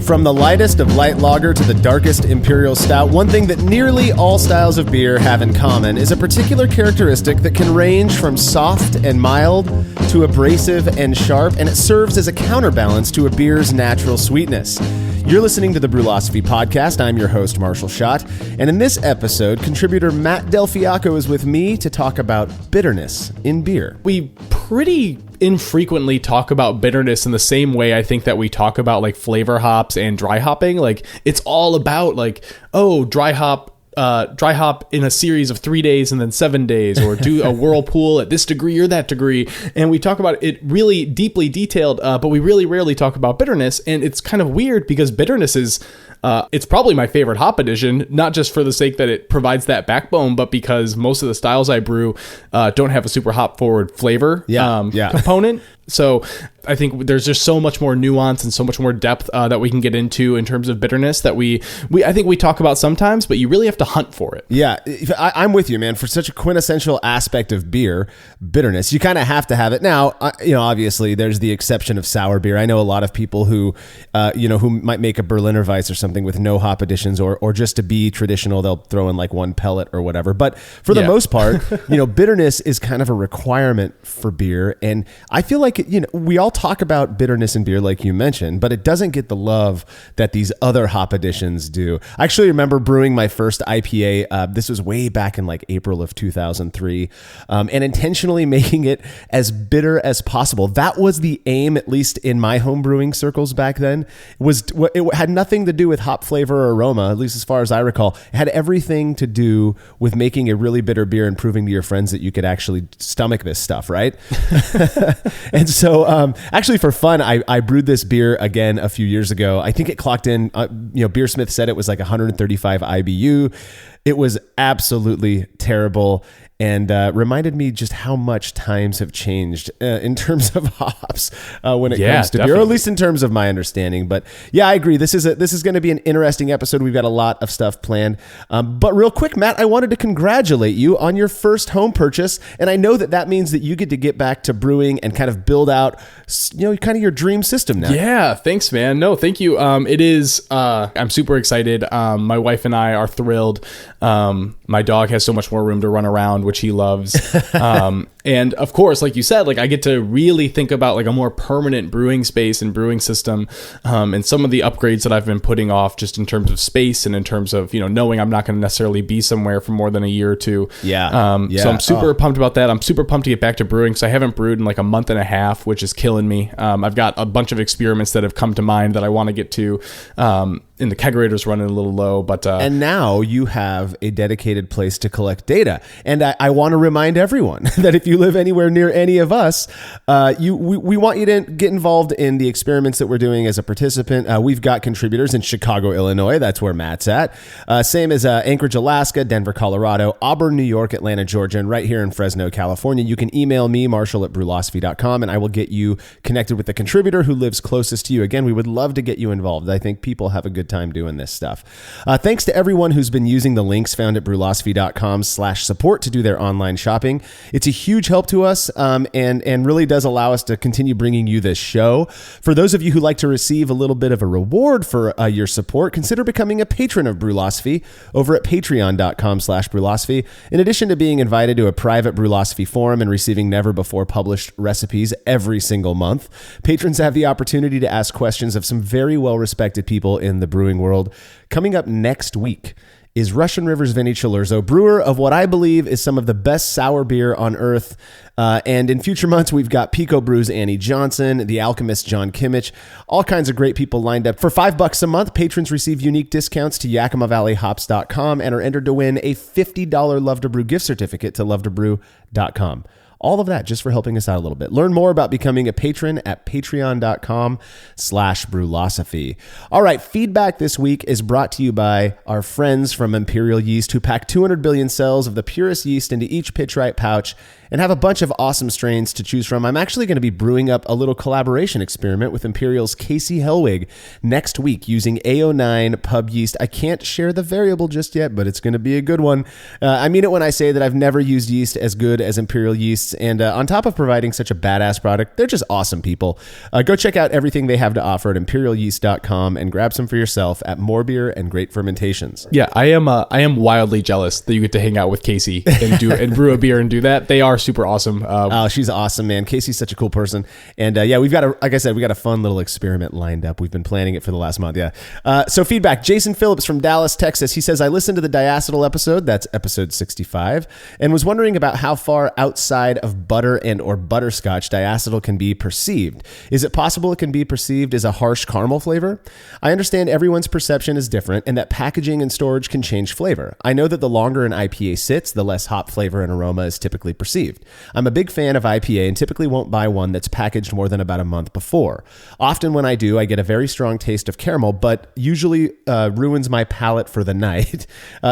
From the lightest of light lager to the darkest imperial stout, one thing that nearly all styles of beer have in common is a particular characteristic that can range from soft and mild to abrasive and sharp, and it serves as a counterbalance to a beer's natural sweetness. You're listening to the Brewlosophy Podcast. I'm your host, Marshall Schott, and in this episode, contributor Matt Del Fiacco is with me to talk about bitterness in beer. We pretty infrequently talk about bitterness in the same way I think that we talk about like flavor hops and dry hopping. Like it's all about like, oh, dry hop in a series of 3 days and then 7 days, or do a whirlpool at this degree or that degree. And we talk about it really deeply detailed, but we really rarely talk about bitterness. And it's kind of weird because bitterness is, it's probably my favorite hop addition, not just for the sake that it provides that backbone, but because most of the styles I brew don't have a super hop forward flavor component. So I think there's just so much more nuance and so much more depth that we can get into in terms of bitterness that I think we talk about sometimes, but you really have to hunt for it. Yeah, I'm with you, man. For such a quintessential aspect of beer, bitterness, you kind of have to have it. Now, obviously there's the exception of sour beer. I know a lot of people who might make a Berliner Weiss or something with no hop additions, or just to be traditional, they'll throw in like one pellet or whatever. But for the most part, bitterness is kind of a requirement for beer. And I feel like, we all talk about bitterness in beer, like you mentioned, but it doesn't get the love that these other hop additions do. I actually remember brewing my first IPA. This was way back in like April of 2003, and intentionally making it as bitter as possible. That was the aim, at least in my home brewing circles back then. It had nothing to do with hop flavor or aroma, at least as far as I recall. It had everything to do with making a really bitter beer and proving to your friends that you could actually stomach this stuff, right? And so actually for fun, I brewed this beer again a few years ago. I think it clocked in, Beersmith said it was like 135 IBU. It was absolutely terrible, and reminded me just how much times have changed in terms of hops when it comes to beer, or at least in terms of my understanding. But yeah, I agree. This is going to be an interesting episode. We've got a lot of stuff planned. But real quick, Matt, I wanted to congratulate you on your first home purchase, and I know that means that you get back to brewing and kind of build out, kind of your dream system now. Yeah, thanks, man. No, thank you. It is. I'm super excited. My wife and I are thrilled. My dog has so much more room to run around, which he loves. And of course, like you said, like I get to really think about like a more permanent brewing space and brewing system, and some of the upgrades that I've been putting off just in terms of space and in terms of, knowing I'm not going to necessarily be somewhere for more than a year or two. So I'm super pumped about that. I'm super pumped to get back to brewing. So I haven't brewed in like a month and a half, which is killing me. I've got a bunch of experiments that have come to mind that I want to get to. And the kegerator's running a little low, but and now you have a dedicated place to collect data. And I want to remind everyone that if you live anywhere near any of us, we want you to get involved in the experiments that we're doing as a participant. We've got contributors in Chicago, Illinois. That's where Matt's at. Same as Anchorage, Alaska, Denver, Colorado, Auburn, New York, Atlanta, Georgia, and right here in Fresno, California. You can email me, Marshall@brewlosophy.com, and I will get you connected with the contributor who lives closest to you. Again, we would love to get you involved. I think people have a good time doing this stuff. Thanks to everyone who's been using the links found at brewlosophy.com/support to do their online shopping. It's a huge help to us, and really does allow us to continue bringing you this show. For those of you who like to receive a little bit of a reward for your support, consider becoming a patron of Brewlosophy over at patreon.com/brewlosophy. In addition to being invited to a private Brewlosophy forum and receiving never before published recipes every single month, patrons have the opportunity to ask questions of some very well-respected people in the brewing world. Coming up next week is Russian River's Vinny Chilurzo, brewer of what I believe is some of the best sour beer on earth. And in future months, we've got Pico Brew's Annie Johnson, The Alchemist John Kimmich, all kinds of great people lined up. For $5 a month, patrons receive unique discounts to YakimaValleyHops.com and are entered to win a $50 Love to Brew gift certificate to LoveToBrew.com. All of that just for helping us out a little bit. Learn more about becoming a patron at patreon.com/brewlosophy. All right, feedback this week is brought to you by our friends from Imperial Yeast, who pack 200 billion cells of the purest yeast into each pitch-right pouch and have a bunch of awesome strains to choose from. I'm actually going to be brewing up a little collaboration experiment with Imperial's Casey Helwig next week using A09 pub yeast. I can't share the variable just yet, but it's going to be a good one. I mean it when I say that I've never used yeast as good as Imperial Yeast. tastes. And on top of providing such a badass product, they're just awesome people. Go check out everything they have to offer at imperialyeast.com and grab some for yourself at More Beer and Great Fermentations. Yeah, I am wildly jealous that you get to hang out with Casey and brew a beer and do that. They are super awesome. Oh, she's awesome, man. Casey's such a cool person. And yeah, we've got like I said, we got a fun little experiment lined up. We've been planning it for the last month. Yeah. So feedback. Jason Phillips from Dallas, Texas. He says, I listened to the diacetyl episode. That's episode 65, and was wondering about how far outside of butter and or butterscotch diacetyl can be perceived. Is it possible it can be perceived as a harsh caramel flavor? I understand everyone's perception is different and that packaging and storage can change flavor. I know that the longer an IPA sits, the less hop flavor and aroma is typically perceived. I'm a big fan of IPA and typically won't buy one that's packaged more than about a month before. Often when I do, I get a very strong taste of caramel, but usually ruins my palate for the night.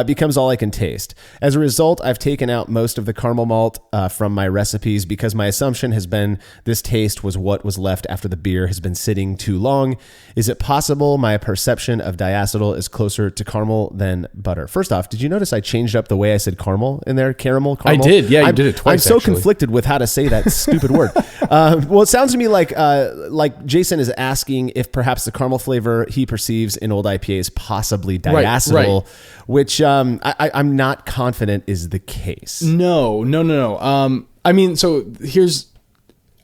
Becomes all I can taste. As a result, I've taken out most of the caramel malt from my recipes because my assumption has been this taste was what was left after the beer has been sitting too long. Is it possible my perception of diacetyl is closer to caramel than butter? First off, did you notice I changed up the way I said caramel in there? Caramel? I did. Yeah, you did it twice. I'm so conflicted with how to say that stupid word. Well, it sounds to me like Jason is asking if perhaps the caramel flavor he perceives in old IPA is possibly diacetyl, right. Which I'm not confident is the case. No. I mean, so here's,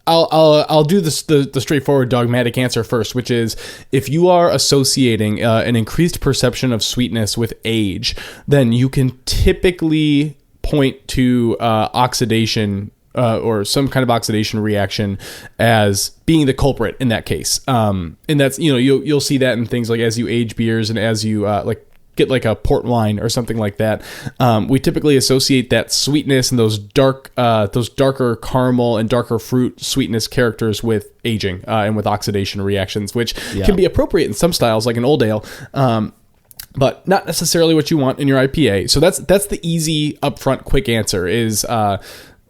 I'll do this, the straightforward dogmatic answer first, which is if you are associating an increased perception of sweetness with age, then you can typically point to oxidation or some kind of oxidation reaction as being the culprit in that case. And that's, you'll see that in things like as you age beers and as you get like a port wine or something like that. We typically associate that sweetness and those darker caramel and darker fruit sweetness characters with aging and with oxidation reactions, which can be appropriate in some styles like an old ale. But not necessarily what you want in your IPA. So that's the easy upfront quick answer is,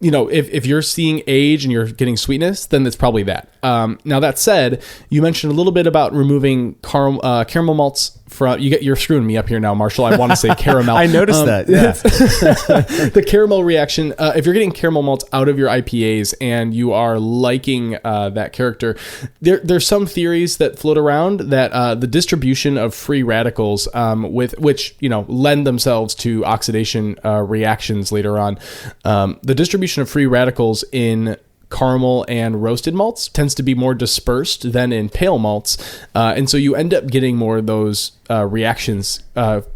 if you're seeing age and you're getting sweetness, then it's probably that. Now that said, you mentioned a little bit about removing caramel malts from. You're screwing me up here now, Marshall. I want to say caramel. I noticed that. Yeah. The caramel reaction. If you're getting caramel malts out of your IPAs and you are liking that character, there's some theories that float around that the distribution of free radicals, with which lend themselves to oxidation reactions later on, the distribution of free radicals in caramel and roasted malts tends to be more dispersed than in pale malts. And so you end up getting more of those reactions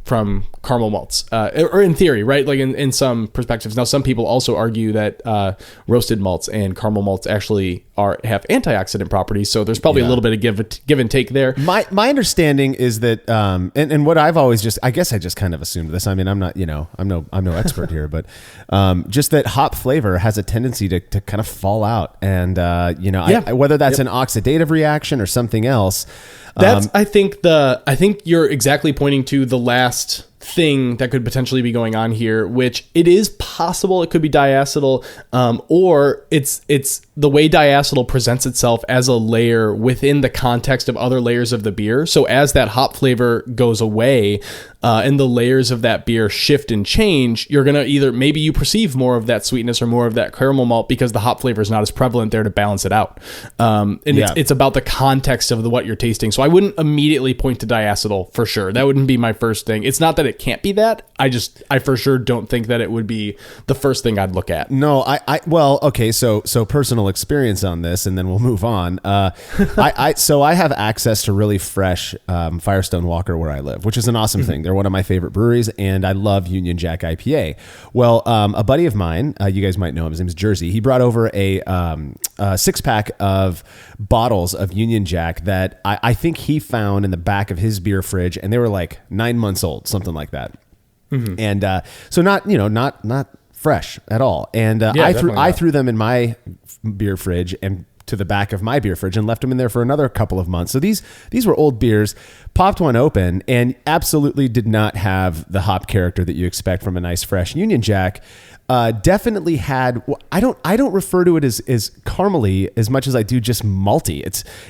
from caramel malts, or in theory, right? Like in some perspectives. Now, some people also argue that roasted malts and caramel malts actually have antioxidant properties. So there's probably a little bit of give and take there. My understanding is that, and what I've always I guess I just kind of assumed this. I mean, I'm not, I'm no expert here, but just that hop flavor has a tendency to kind of fall out, and whether that's an oxidative reaction or something else. I think you're exactly pointing to the last thing that could potentially be going on here, which it is possible it could be diacetyl, or it's the way diacetyl presents itself as a layer within the context of other layers of the beer. So as that hop flavor goes away, and the layers of that beer shift and change, you're going to maybe you perceive more of that sweetness or more of that caramel malt because the hop flavor is not as prevalent there to balance it out. It's about the context of what you're tasting. So I wouldn't immediately point to diacetyl for sure. That wouldn't be my first thing. It's not that it can't be that. I for sure don't think that it would be the first thing I'd look at. No, okay. So personal experience on this, and then we'll move on. So I have access to really fresh Firestone Walker where I live, which is an awesome thing. They're one of my favorite breweries, and I love Union Jack IPA. Well, a buddy of mine, you guys might know him, his name is Jersey. He brought over a 6-pack of bottles of Union Jack that I think he found in the back of his beer fridge, and they were like 9 months old, something like that. Mm-hmm. And so not fresh at all. And I threw them in my beer fridge and to the back of my beer fridge and left them in there for another couple of months. So these were old beers, popped one open, and absolutely did not have the hop character that you expect from a nice fresh Union Jack. Definitely had. I don't refer to it as caramely as much as I do just malty.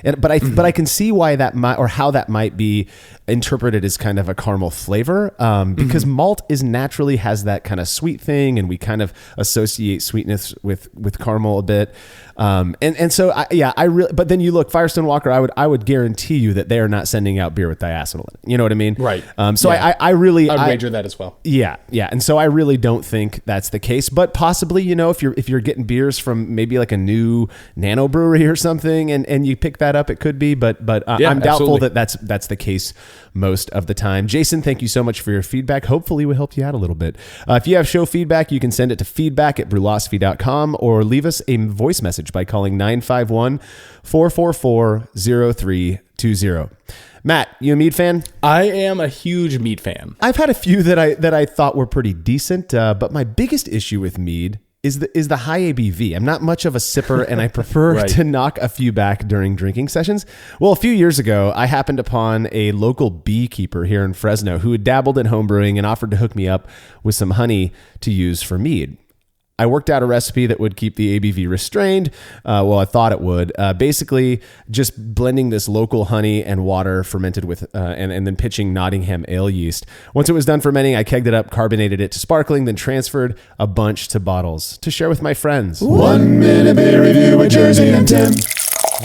But I can see why that might, or how that might be interpreted as kind of a caramel flavor, because malt naturally has that kind of sweet thing, and we kind of associate sweetness with caramel a bit. And so I really, but then you look Firestone Walker, I would guarantee you that they are not sending out beer with diacetyl in it. You know what I mean? Right. So yeah. I really, I'd wager that as well. Yeah. Yeah. And so I really don't think that's the case, but possibly, if you're getting beers from maybe like a new nano brewery or something, and you pick that up, it could be, but I'm doubtful that that's the case most of the time. Jason, thank you so much for your feedback. Hopefully we helped you out a little bit. If you have show feedback, you can send it to feedback@brulosophy.com or leave us a voice message by calling 951-444-0320. Matt, you a mead fan? I am a huge mead fan. I've had a few that I thought were pretty decent, but my biggest issue with mead is the high ABV. I'm not much of a sipper, and I prefer to knock a few back during drinking sessions. Well, a few years ago, I happened upon a local beekeeper here in Fresno who had dabbled in homebrewing and offered to hook me up with some honey to use for mead. I worked out a recipe that would keep the ABV restrained. Well, I thought it would. Basically, just blending this local honey and water fermented with, and then pitching Nottingham ale yeast. Once it was done fermenting, I kegged it up, carbonated it to sparkling, then transferred a bunch to bottles to share with my friends. 1 minute beer review with Jersey and Tim.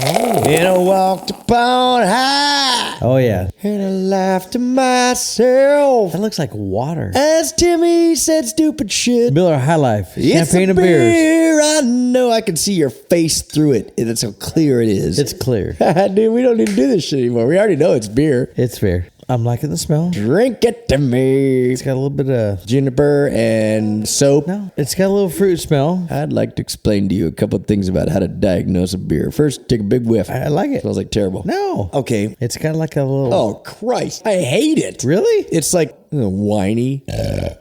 And I walked upon high. Oh, yeah. And I laughed to myself. That looks like water. As Timmy said stupid shit. Miller High Life. It's Champagne a and beers. beer. I know I can see your face through it. That's how clear it is. It's clear. Dude, we don't need to do this shit anymore. We already know it's beer. It's fair. I'm liking the smell. Drink it to me. It's got a little bit of... Juniper and soap. No, it's got a little fruit smell. I'd like to explain to you a couple of things about how to diagnose a beer. First, take a big whiff. I like it. Smells like terrible. No. Okay. It's got like a little... Oh, Christ. I hate it. Really? It's like whiny.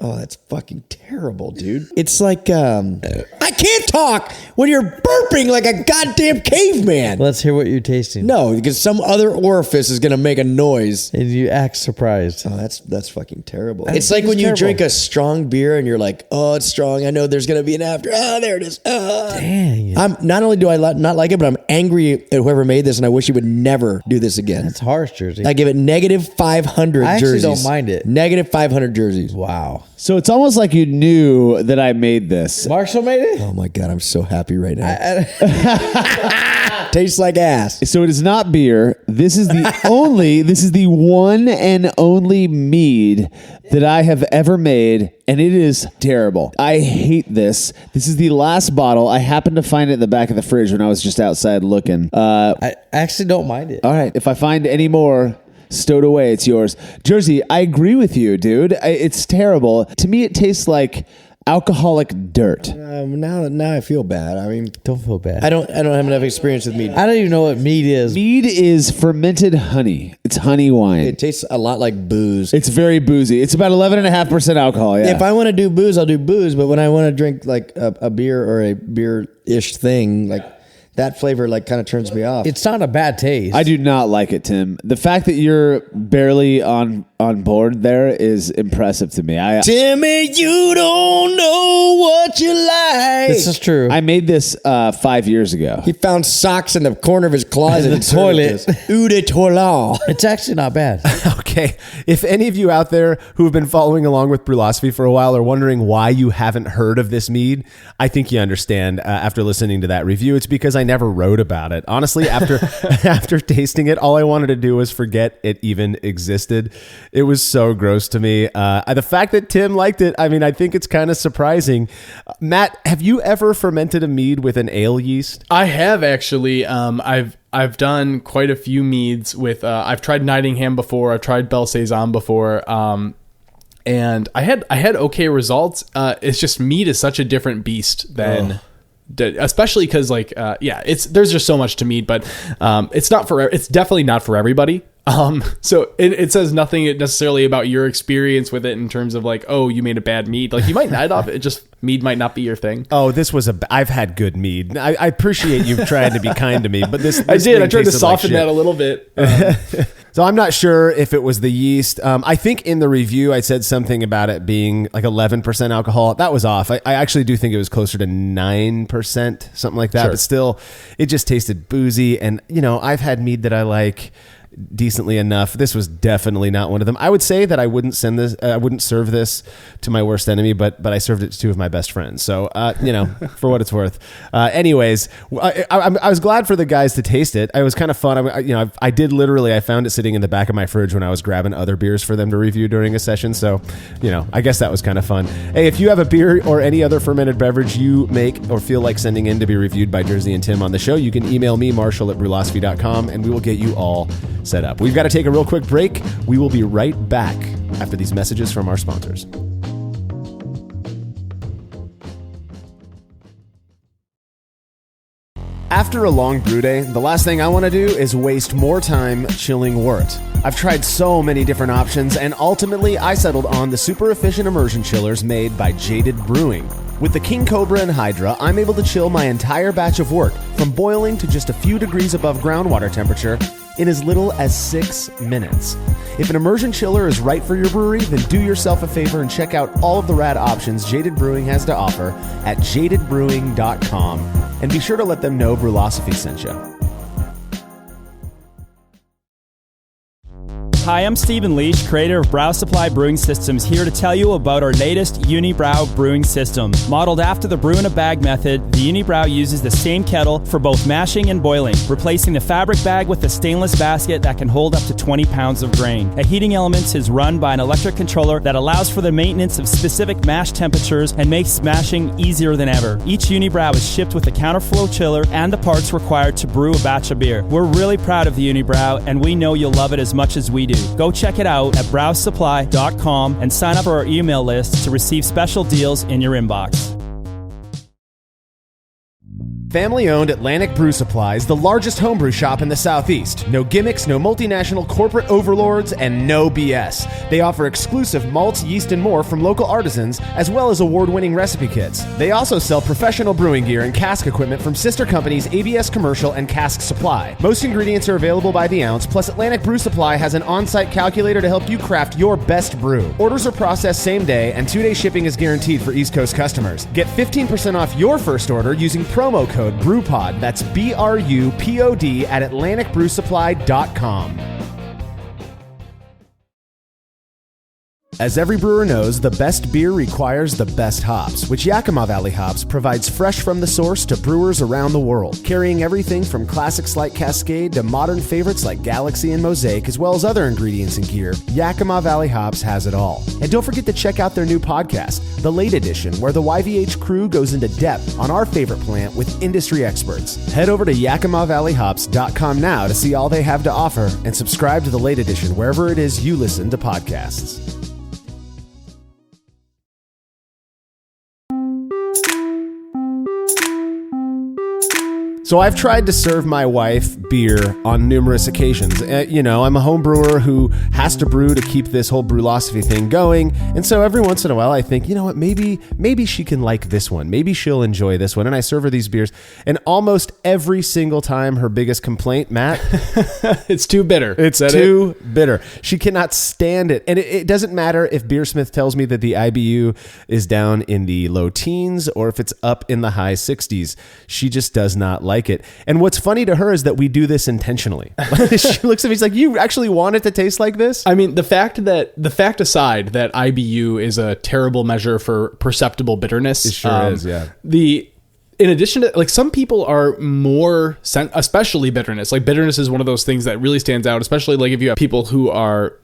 Oh, that's fucking terrible, dude. It's like, I can't talk when you're burping like a goddamn caveman. Let's hear what you're tasting. No, because some other orifice is going to make a noise. And you act surprised. Oh, that's fucking terrible. I It's think like it's when you terrible. drink a strong beer and you're like, oh, it's strong. I know there's going to be an after. Oh, there it is. Dang. I'm not only do I not like it, but I'm angry at whoever made this, and I wish he would never do this again. That's harsh, Jersey. I give it negative 500 I actually jerseys. don't mind it. Negative 500 jerseys. Wow. So it's almost like you knew that I made this. Marshall made it? Oh my God, I'm so happy right now. Tastes like ass. So it is not beer. This is the one and only mead that I have ever made, and it is terrible. I hate this. This is the last bottle. I happened to find it in the back of the fridge when I was just outside looking. I actually don't mind it. All right, if I find any more stowed away, it's yours. Jersey, I agree with you, dude. It's terrible. To me, it tastes like alcoholic dirt. Now I feel bad. I mean, Don't feel bad. I don't have enough experience with mead. I don't even know what mead is. Mead is fermented honey. It's honey wine. It tastes a lot like booze. It's very boozy. It's about 11.5% alcohol. Yeah. If I want to do booze, I'll do booze. But when I want to drink like a beer or a beer-ish thing, like that flavor like kind of turns me off. It's not a bad taste. I do not like it, Tim. The fact that you're barely on board there is impressive to me. Timmy, you don't know what you like. This is true. I made this 5 years ago. He found socks in the corner of his closet. In the and served toilet. us. Eau de toilette. It's actually not bad. Okay. If any of you out there who have been following along with Brulosophy for a while are wondering why you haven't heard of this mead, I think you understand after listening to that review. It's because I never wrote about it. Honestly, after tasting it, all I wanted to do was forget it even existed. It was so gross to me. The fact that Tim liked it, I mean, I think it's kind of surprising. Matt, have you ever fermented a mead with an ale yeast? I have actually. I've done quite a few meads with. I've tried Nottingham before. I've tried Belle Saison before. And I had okay results. It's just mead is such a different beast than. Especially because there's just so much to mead, but it's definitely not for everybody. So it says nothing necessarily about your experience with it in terms of like, oh, you made a bad mead. Like you might not have it. Just mead might not be your thing. Oh, I've had good mead. I appreciate you trying to be kind to me, but this I did. I tried to tasted like soften shit. that a little bit. So I'm not sure if it was the yeast. I think in the review I said something about it being like 11% alcohol. That was off. I actually do think it was closer to 9%, something like that. Sure. But still, it just tasted boozy. And, I've had mead that I like decently enough. This was definitely not one of them. I would say that I wouldn't serve this to my worst enemy, but I served it to two of my best friends. So, for what it's worth. Anyways, I was glad for the guys to taste it. It was kind of fun. I found it sitting in the back of my fridge when I was grabbing other beers for them to review during a session. So, I guess that was kind of fun. Hey, if you have a beer or any other fermented beverage you make or feel like sending in to be reviewed by Jersey and Tim on the show, you can email me, Marshall@brulosophy.com, and we will get you all set up. We've got to take a real quick break. We will be right back after these messages from our sponsors. After a long brew day, the last thing I want to do is waste more time chilling wort. I've tried so many different options, and ultimately I settled on the super efficient immersion chillers made by Jaded Brewing. With the King Cobra and Hydra, I'm able to chill my entire batch of wort from boiling to just a few degrees above groundwater temperature in as little as 6 minutes. If an immersion chiller is right for your brewery, then do yourself a favor and check out all of the rad options Jaded Brewing has to offer at jadedbrewing.com, and be sure to let them know Brulosophy sent you. Hi, I'm Stephen Leach, creator of Brow Supply Brewing Systems, here to tell you about our latest Unibrow brewing system. Modeled after the brew-in-a-bag method, the Unibrow uses the same kettle for both mashing and boiling, replacing the fabric bag with a stainless basket that can hold up to 20 pounds of grain. A heating element is run by an electric controller that allows for the maintenance of specific mash temperatures and makes mashing easier than ever. Each Unibrow is shipped with a counterflow chiller and the parts required to brew a batch of beer. We're really proud of the Unibrow, and we know you'll love it as much as we do. Go check it out at browsupply.com and sign up for our email list to receive special deals in your inbox. Family-owned Atlantic Brew Supply is the largest homebrew shop in the Southeast. No gimmicks, no multinational corporate overlords, and no BS. They offer exclusive malts, yeast, and more from local artisans, as well as award-winning recipe kits. They also sell professional brewing gear and cask equipment from sister companies ABS Commercial and Cask Supply. Most ingredients are available by the ounce, plus Atlantic Brew Supply has an on-site calculator to help you craft your best brew. Orders are processed same day, and 2-day shipping is guaranteed for East Coast customers. Get 15% off your first order using promo code BREWPOD. That's BRUPOD at AtlanticBrewSupply.com. As every brewer knows, the best beer requires the best hops, which Yakima Valley Hops provides fresh from the source to brewers around the world, carrying everything from classics like Cascade to modern favorites like Galaxy and Mosaic, as well as other ingredients and gear. Yakima Valley Hops has it all. And don't forget to check out their new podcast, The Late Edition, where the YVH crew goes into depth on our favorite plant with industry experts. Head over to YakimaValleyHops.com now to see all they have to offer, and subscribe to The Late Edition wherever it is you listen to podcasts. So I've tried to serve my wife beer on numerous occasions. I'm a home brewer who has to brew to keep this whole Brulosophy thing going. And so every once in a while I think, maybe she can like this one. Maybe she'll enjoy this one. And I serve her these beers. And almost every single time, her biggest complaint, Matt, it's too bitter. It's too bitter. She cannot stand it. And it doesn't matter if Beersmith tells me that the IBU is down in the low teens or if it's up in the high 60s. She just does not like it. And what's funny to her is that we do this intentionally. She looks at me, she's like, you actually want it to taste like this? I mean, the fact aside that IBU is a terrible measure for perceptible bitterness. It sure is, yeah. In addition to, like, some people are more, especially bitterness. Like, bitterness is one of those things that really stands out, especially like if you have people who are,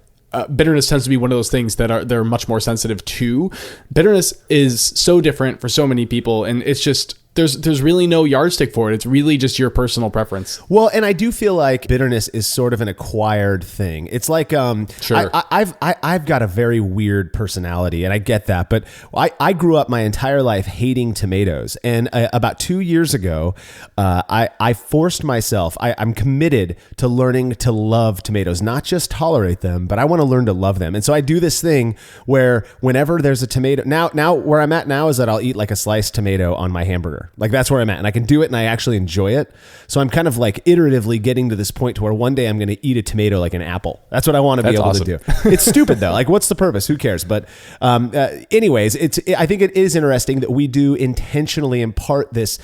bitterness tends to be one of those things that they're much more sensitive to. Bitterness is so different for so many people, and it's just, there's really no yardstick for it. It's really just your personal preference. Well, and I do feel like bitterness is sort of an acquired thing. It's like, sure. I've got a very weird personality, and I get that, but I grew up my entire life hating tomatoes. And about 2 years ago, I forced myself, I'm committed to learning to love tomatoes, not just tolerate them, but I want to learn to love them. And so I do this thing where whenever there's a tomato, now where I'm at now is that I'll eat like a sliced tomato on my hamburger. bitter. Like that's where I'm at, and I can do it, and I actually enjoy it. So I'm kind of like iteratively getting to this point to where one day I'm going to eat a tomato like an apple. That's what I want to be able to do. It's stupid though. Like, what's the purpose? Who cares? But anyways, I think it is interesting that we do intentionally impart this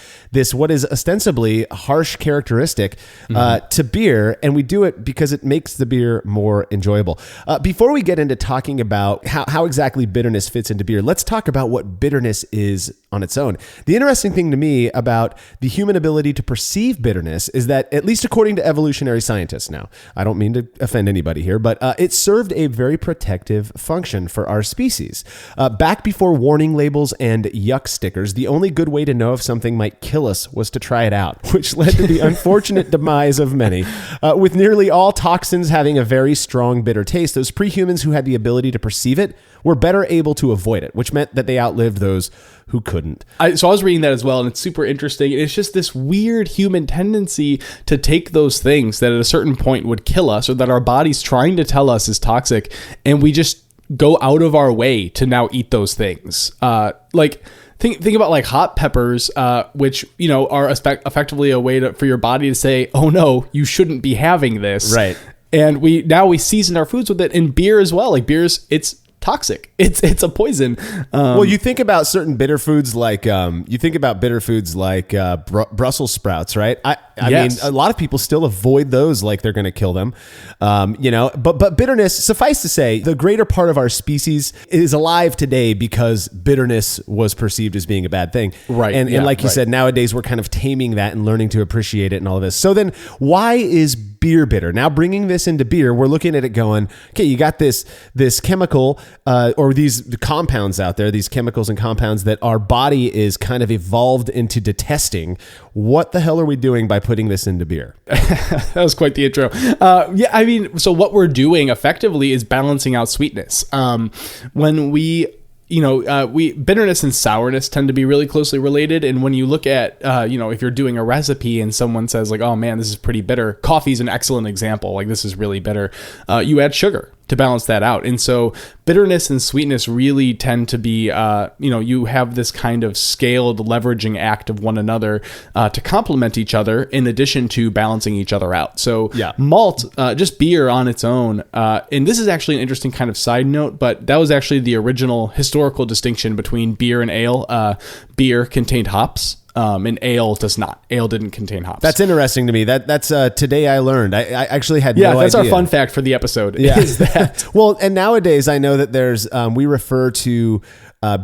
what is ostensibly a harsh characteristic to beer, and we do it because it makes the beer more enjoyable. Before we get into talking about how exactly bitterness fits into beer, let's talk about what bitterness is on its own. The interesting thing to me about the human ability to perceive bitterness is that, at least according to evolutionary scientists, now, I don't mean to offend anybody here, but it served a very protective function for our species. Back before warning labels and yuck stickers, the only good way to know if something might kill us was to try it out, which led to the unfortunate demise of many. With nearly all toxins having a very strong bitter taste, those pre-humans who had the ability to perceive it were better able to avoid it, which meant that they outlived those who couldn't. So I was reading that as well, and it's super interesting. It's just this weird human tendency to take those things that at a certain point would kill us, or that our body's trying to tell us is toxic, and we just go out of our way to now eat those things. Think about like hot peppers, which, are effectively a way for your body to say, oh no, you shouldn't be having this. Right. And we season our foods with it, and beer as well. Like it's toxic. It's a poison. Well, you think about certain bitter foods like Brussels sprouts, right? I Yes. mean, a lot of people still avoid those like they're going to kill them. But bitterness, suffice to say, the greater part of our species is alive today because bitterness was perceived as being a bad thing. Right. And like you said, nowadays we're kind of taming that and learning to appreciate it and all of this. So then why is beer bitter? Now bringing this into beer, we're looking at it going, okay, you got this chemical or these compounds out there, these chemicals and compounds that our body is kind of evolved into detesting. What the hell are we doing by putting this into beer? That was quite the intro. So what we're doing effectively is balancing out sweetness. When bitterness and sourness tend to be really closely related. And when you look at, if you're doing a recipe and someone says like, oh man, this is pretty bitter. Coffee's an excellent example. Like, this is really bitter. You add sugar to balance that out. And so bitterness and sweetness really tend to be, you have this kind of scaled leveraging act of one another to complement each other in addition to balancing each other out. So malt, just beer on its own. And this is actually an interesting kind of side note, but that was actually the original historical distinction between beer and ale. Beer contained hops. And ale does not. Ale didn't contain hops. That's interesting to me. That's today I learned. I actually had no idea. Yeah, that's our fun fact for the episode. Yeah. Is that well, and nowadays I know that there's we refer to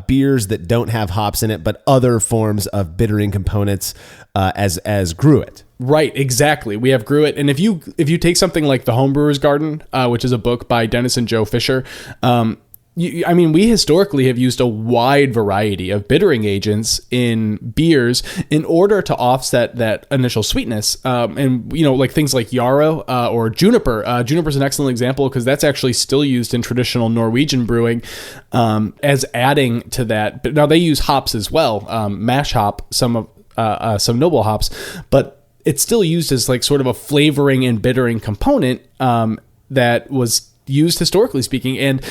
beers that don't have hops in it, but other forms of bittering components as gruit. Right, exactly. We have gruit, and if you take something like The Homebrewer's Garden, which is a book by Dennis and Joe Fisher. We historically have used a wide variety of bittering agents in beers in order to offset that initial sweetness. Like things like yarrow or juniper. Juniper is an excellent example because that's actually still used in traditional Norwegian brewing as adding to that. But now they use hops as well, mash hop, some noble hops, but it's still used as like sort of a flavoring and bittering component that was used historically speaking. And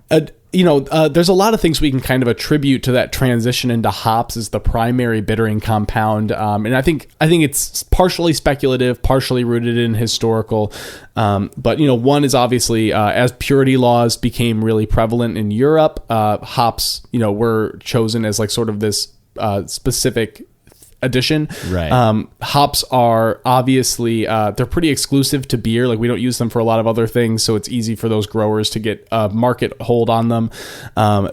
there's a lot of things we can kind of attribute to that transition into hops as the primary bittering compound. And I think it's partially speculative, partially rooted in historical. But one is obviously, as purity laws became really prevalent in Europe, hops, were chosen as like sort of this specific addition. Right. Hops are obviously they're pretty exclusive to beer. Like, we don't use them for a lot of other things, so it's easy for those growers to get a market hold on them.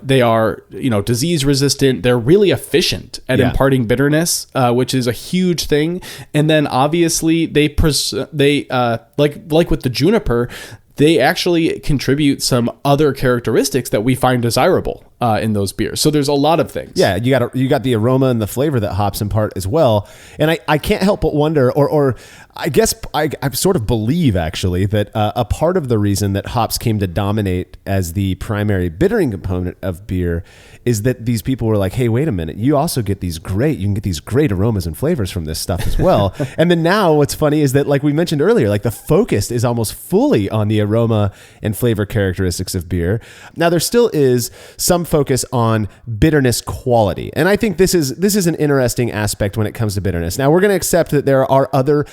They are disease resistant. They're really efficient at imparting bitterness, which is a huge thing. And then obviously they like with the juniper, they actually contribute some other characteristics that we find desirable in those beers. So there's a lot of things. Yeah, you got the aroma and the flavor that hops impart as well. And I can't help but wonder, or I guess I sort of believe actually that a part of the reason that hops came to dominate as the primary bittering component of beer is that these people were like, hey, wait a minute, you can get these great aromas and flavors from this stuff as well. And then now what's funny is that, like we mentioned earlier, like the focus is almost fully on the aroma and flavor characteristics of beer. Now there still is some focus on bitterness quality. And I think this is an interesting aspect when it comes to bitterness. Now, we're going to accept that there are other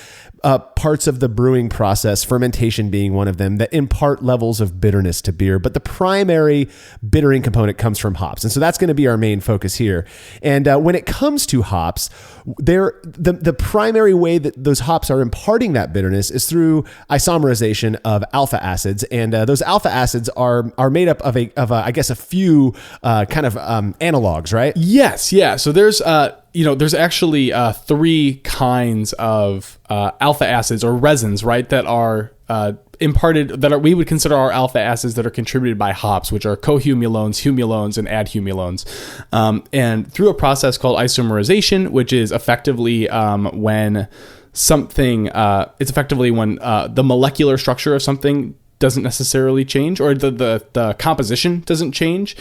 parts of the brewing process, fermentation being one of them, that impart levels of bitterness to beer. But the primary bittering component comes from hops. And so that's going to be our main focus here. And when it comes to hops, the primary way that those hops are imparting that bitterness is through isomerization of alpha acids. And those alpha acids are made up of I guess a few kind of analogs, right? Yes. Yeah. So there's there's actually three kinds of alpha acids or resins, right, that are imparted, we would consider our alpha acids that are contributed by hops, which are cohumulones, humulones, and adhumulones. And through a process called isomerization, which is effectively when the molecular structure of something doesn't necessarily change, or the composition doesn't change,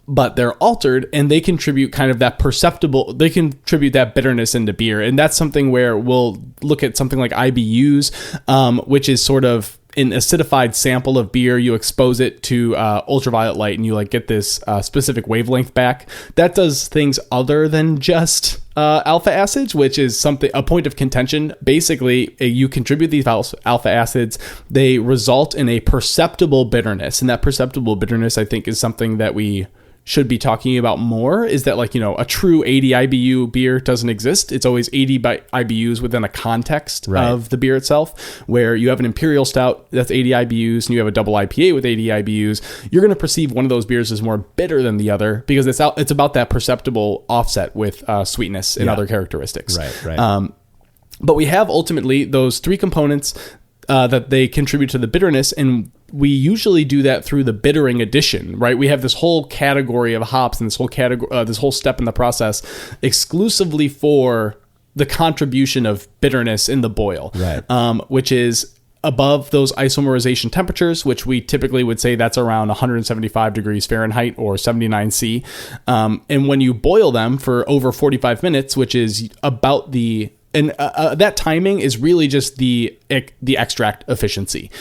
but they're altered, and they contribute kind of that that bitterness into beer. And that's something where we'll look at something like IBUs, which is sort of an acidified sample of beer. You expose it to ultraviolet light, and you get this specific wavelength back. That does things other than just alpha acids, which is a point of contention. Basically, you contribute these alpha acids, they result in a perceptible bitterness, and that perceptible bitterness, I think, is something that we should be talking about more. Is that a true 80 IBU beer doesn't exist. It's always 80 IBUs within a context of the beer itself, where you have an imperial stout that's 80 IBUs and you have a double IPA with 80 IBUs. You're going to perceive one of those beers as more bitter than the other because it's about that perceptible offset with sweetness and other characteristics. Right. But we have ultimately those three components that they contribute to the bitterness, and we usually do that through the bittering addition, right? We have this whole category of hops and this whole step in the process exclusively for the contribution of bitterness in the boil, right? Which is above those isomerization temperatures, which we typically would say that's around 175 degrees Fahrenheit or 79 C. And when you boil them for over 45 minutes, which is about that timing is really just the extract efficiency.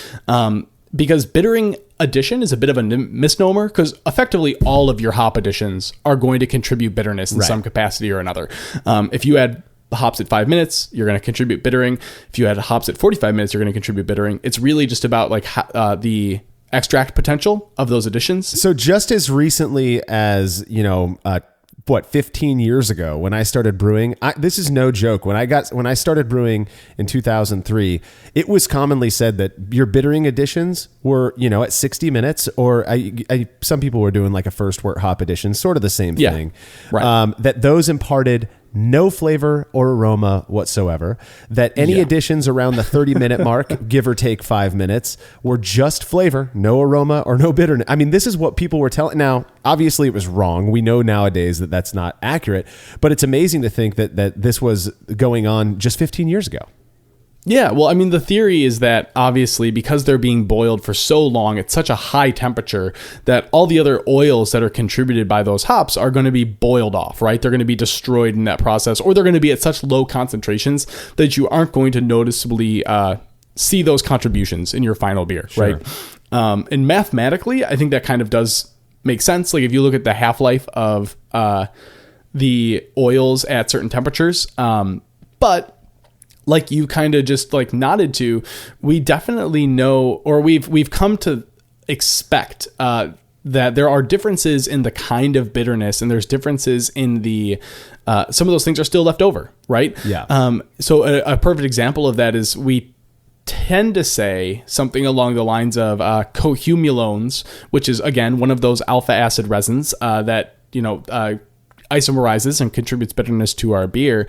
Because bittering addition is a bit of a misnomer, because effectively all of your hop additions are going to contribute bitterness in some capacity or another. If you add hops at 5 minutes, you're going to contribute bittering. If you add hops at 45 minutes, you're going to contribute bittering. It's really just about the extract potential of those additions. So just as recently as 15 years ago when I started brewing, this is no joke. When I started brewing in 2003, it was commonly said that your bittering additions were, at 60 minutes, or some people were doing a first wort hop addition, sort of the same thing. Right. That those imparted no flavor or aroma whatsoever, that any additions around the 30-minute mark, give or take 5 minutes, were just flavor, no aroma or no bitterness. I mean, this is what people were telling. Now, obviously it was wrong. We know nowadays that that's not accurate, but it's amazing to think that this was going on just 15 years ago. Yeah, well, I mean, the theory is that obviously because they're being boiled for so long at such a high temperature that all the other oils that are contributed by those hops are going to be boiled off, right? They're going to be destroyed in that process, or they're going to be at such low concentrations that you aren't going to noticeably see those contributions in your final beer, right? And mathematically, I think that kind of does make sense. If you look at the half-life of the oils at certain temperatures, but like you kind of just nodded to, we definitely know, or we've come to expect that there are differences in the kind of bitterness, and there's differences in the some of those things are still left over, right? Yeah. So a perfect example of that is we tend to say something along the lines of cohumulones, which is again one of those alpha acid resins that isomerizes and contributes bitterness to our beer.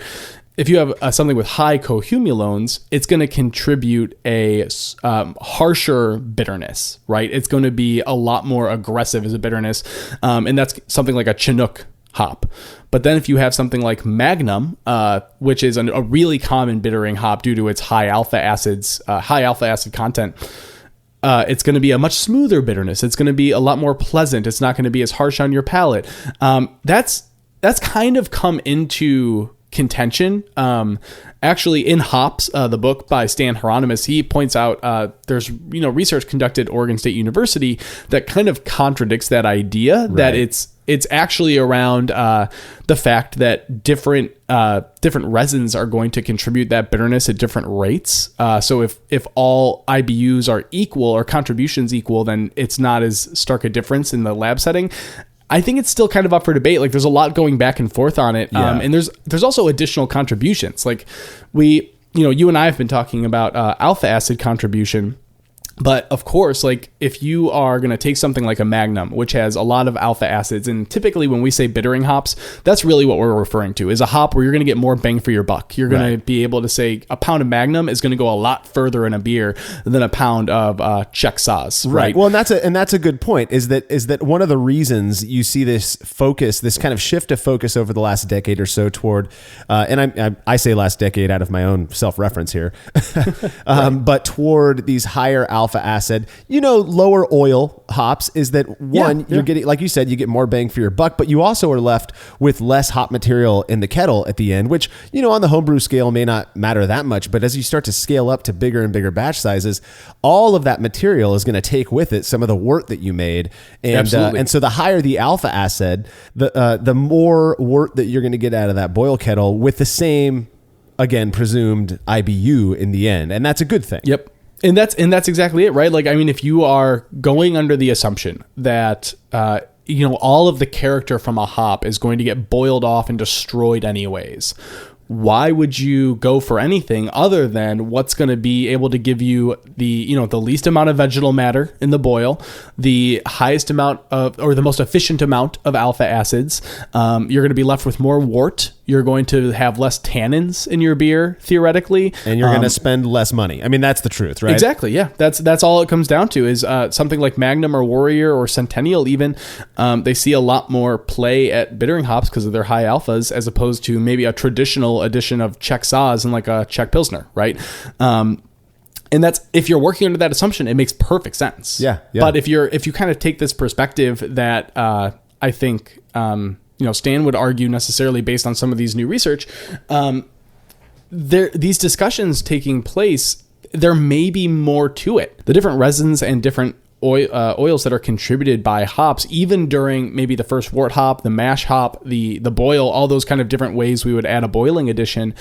If you have something with high cohumulones, it's going to contribute a harsher bitterness, right? It's going to be a lot more aggressive as a bitterness, and that's something like a Chinook hop. But then if you have something like Magnum, which is a really common bittering hop due to its high alpha acid content, it's going to be a much smoother bitterness. It's going to be a lot more pleasant. It's not going to be as harsh on your palate. That's kind of come into contention. Actually, in Hops, the book by Stan Hieronymus, he points out there's research conducted at Oregon State University that kind of contradicts that idea that it's actually around the fact that different resins are going to contribute that bitterness at different rates. So if all IBUs are equal or contributions equal, then it's not as stark a difference in the lab setting. I think it's still kind of up for debate. Like there's a lot going back and forth on it. And there's also additional contributions. Like you and I have been talking about alpha acid contribution. But of course, like if you are going to take something like a Magnum, which has a lot of alpha acids, and typically when we say bittering hops, that's really what we're referring to, is a hop where you're going to get more bang for your buck. You're going to be able to say a pound of Magnum is going to go a lot further in a beer than a pound of Czech Saaz. Right. Well, and that's a good point. Is that one of the reasons you see this focus, this kind of shift of focus over the last decade or so toward, and I say last decade out of my own self-reference here, but toward these higher alpha acid, lower oil hops, is that one, you're getting, like you said, you get more bang for your buck, but you also are left with less hop material in the kettle at the end, which, on the homebrew scale may not matter that much, but as you start to scale up to bigger and bigger batch sizes, all of that material is going to take with it some of the wort that you made. And so the higher the alpha acid, the more wort that you're going to get out of that boil kettle with the same, again, presumed IBU in the end. And that's a good thing. Yep. And that's exactly it, right? Like, I mean, if you are going under the assumption that, all of the character from a hop is going to get boiled off and destroyed anyways, why would you go for anything other than what's going to be able to give you the least amount of vegetal matter in the boil, the highest amount of, or the most efficient amount of alpha acids? You're going to be left with more wort. You're going to have less tannins in your beer, theoretically. And you're going to spend less money. I mean, that's the truth, right? Exactly, yeah. That's all it comes down to, is something like Magnum or Warrior or Centennial even. They see a lot more play at bittering hops because of their high alphas, as opposed to maybe a traditional addition of Czech Saaz and like a Czech Pilsner, right? And that's, if you're working under that assumption, it makes perfect sense. Yeah. But if you kind of take this perspective that I think... Stan would argue necessarily based on some of these new research, these discussions taking place, there may be more to it. The different resins and different oils that are contributed by hops, even during maybe the first wort hop, the mash hop, the boil, all those kind of different ways we would add a boiling addition,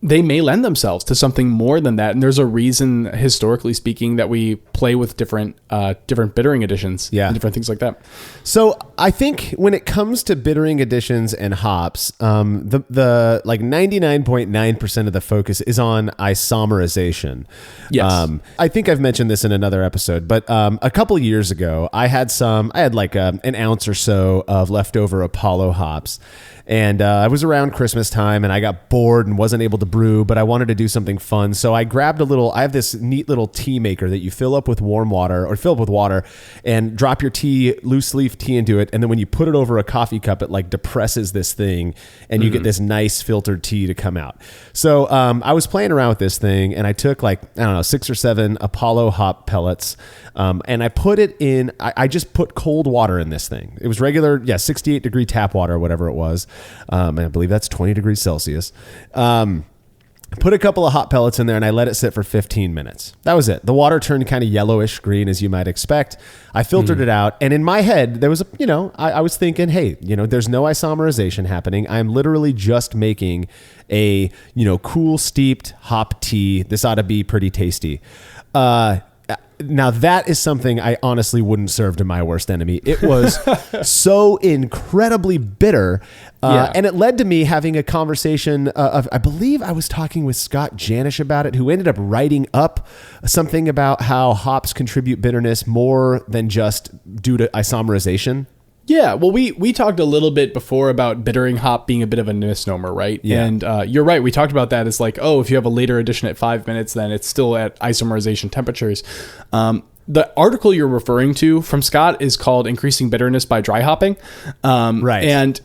they may lend themselves to something more than that. And there's a reason, historically speaking, that we play with different bittering additions and different things like that. So I think when it comes to bittering additions and hops, the like 99.9% of the focus is on isomerization. Yes. I think I've mentioned this in another episode, but a couple of years ago, I had like an ounce or so of leftover Apollo hops. And I was around Christmas time and I got bored and wasn't able to brew, but I wanted to do something fun. So I grabbed I have this neat little tea maker that you fill up with warm water, or fill up with water, and drop your loose leaf tea into it. And then when you put it over a coffee cup, it like depresses this thing and you get this nice filtered tea to come out. So I was playing around with this thing and I took 6 or 7 Apollo hop pellets. And I put it in, I just put cold water in this thing. It was regular, 68 degree tap water, whatever it was. And I believe that's 20 degrees Celsius. Put a couple of hot pellets in there and I let it sit for 15 minutes. That was it. The water turned kind of yellowish green, as you might expect. I filtered it out. And in my head, there was, I was thinking, hey, there's no isomerization happening. I'm literally just making a, cool steeped hop tea. This ought to be pretty tasty. Now that is something I honestly wouldn't serve to my worst enemy. It was so incredibly bitter. And it led to me having a conversation I believe I was talking with Scott Janish about it, who ended up writing up something about how hops contribute bitterness more than just due to isomerization. Yeah, well, we talked a little bit before about bittering hop being a bit of a misnomer, right? Yeah. And you're right. We talked about that as like, if you have a later addition at 5 minutes, then it's still at isomerization temperatures. The article you're referring to from Scott is called Increasing Bitterness by Dry Hopping. Right. And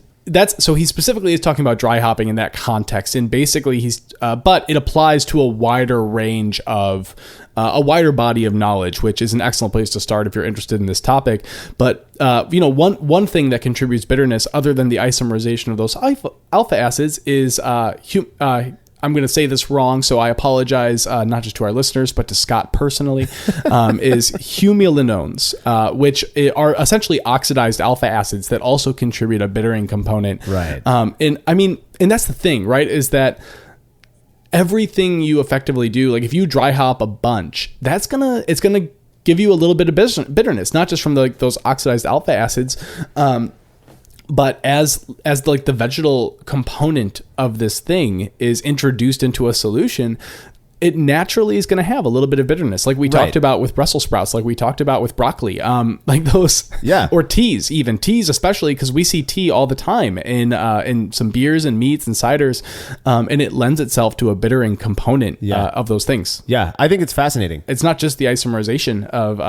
so he specifically is talking about dry hopping in that context, and basically but it applies to a wider range of a wider body of knowledge, which is an excellent place to start if you're interested in this topic. But one thing that contributes bitterness, other than the isomerization of those alpha acids, is I'm going to say this wrong, so I apologize, not just to our listeners, but to Scott personally, is humulinones, which are essentially oxidized alpha acids that also contribute a bittering component. Right. And that's the thing, right, is that everything you effectively do, like if you dry hop a bunch, it's going to give you a little bit of bitterness, not just from those oxidized alpha acids, but as the vegetal component of this thing is introduced into a solution, it naturally is going to have a little bit of bitterness, like we talked about with Brussels sprouts, like we talked about with broccoli, like those, or teas, especially because we see tea all the time in some beers and meats and ciders, and it lends itself to a bittering component of those things. Yeah, I think it's fascinating. It's not just the isomerization of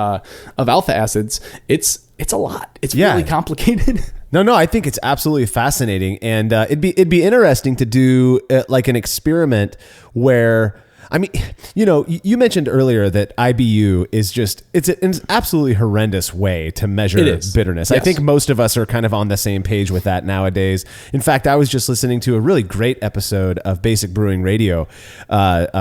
alpha acids; it's a lot. It's really complicated. No, I think it's absolutely fascinating, and it'd be interesting to do like an experiment where, I mean, you mentioned earlier that IBU is just, it's an absolutely horrendous way to measure bitterness. Yes. I think most of us are kind of on the same page with that nowadays. In fact, I was just listening to a really great episode of Basic Brewing Radio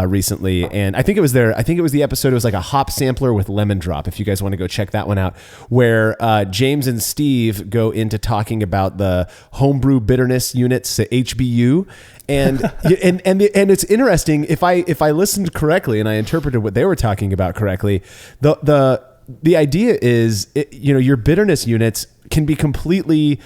recently, and I think it was the episode, it was like a hop sampler with lemon drop, if you guys want to go check that one out, where James and Steve go into talking about the homebrew bitterness units, HBU, and it's interesting, if I listened correctly and I interpreted what they were talking about correctly, the idea is, your bitterness units can be completely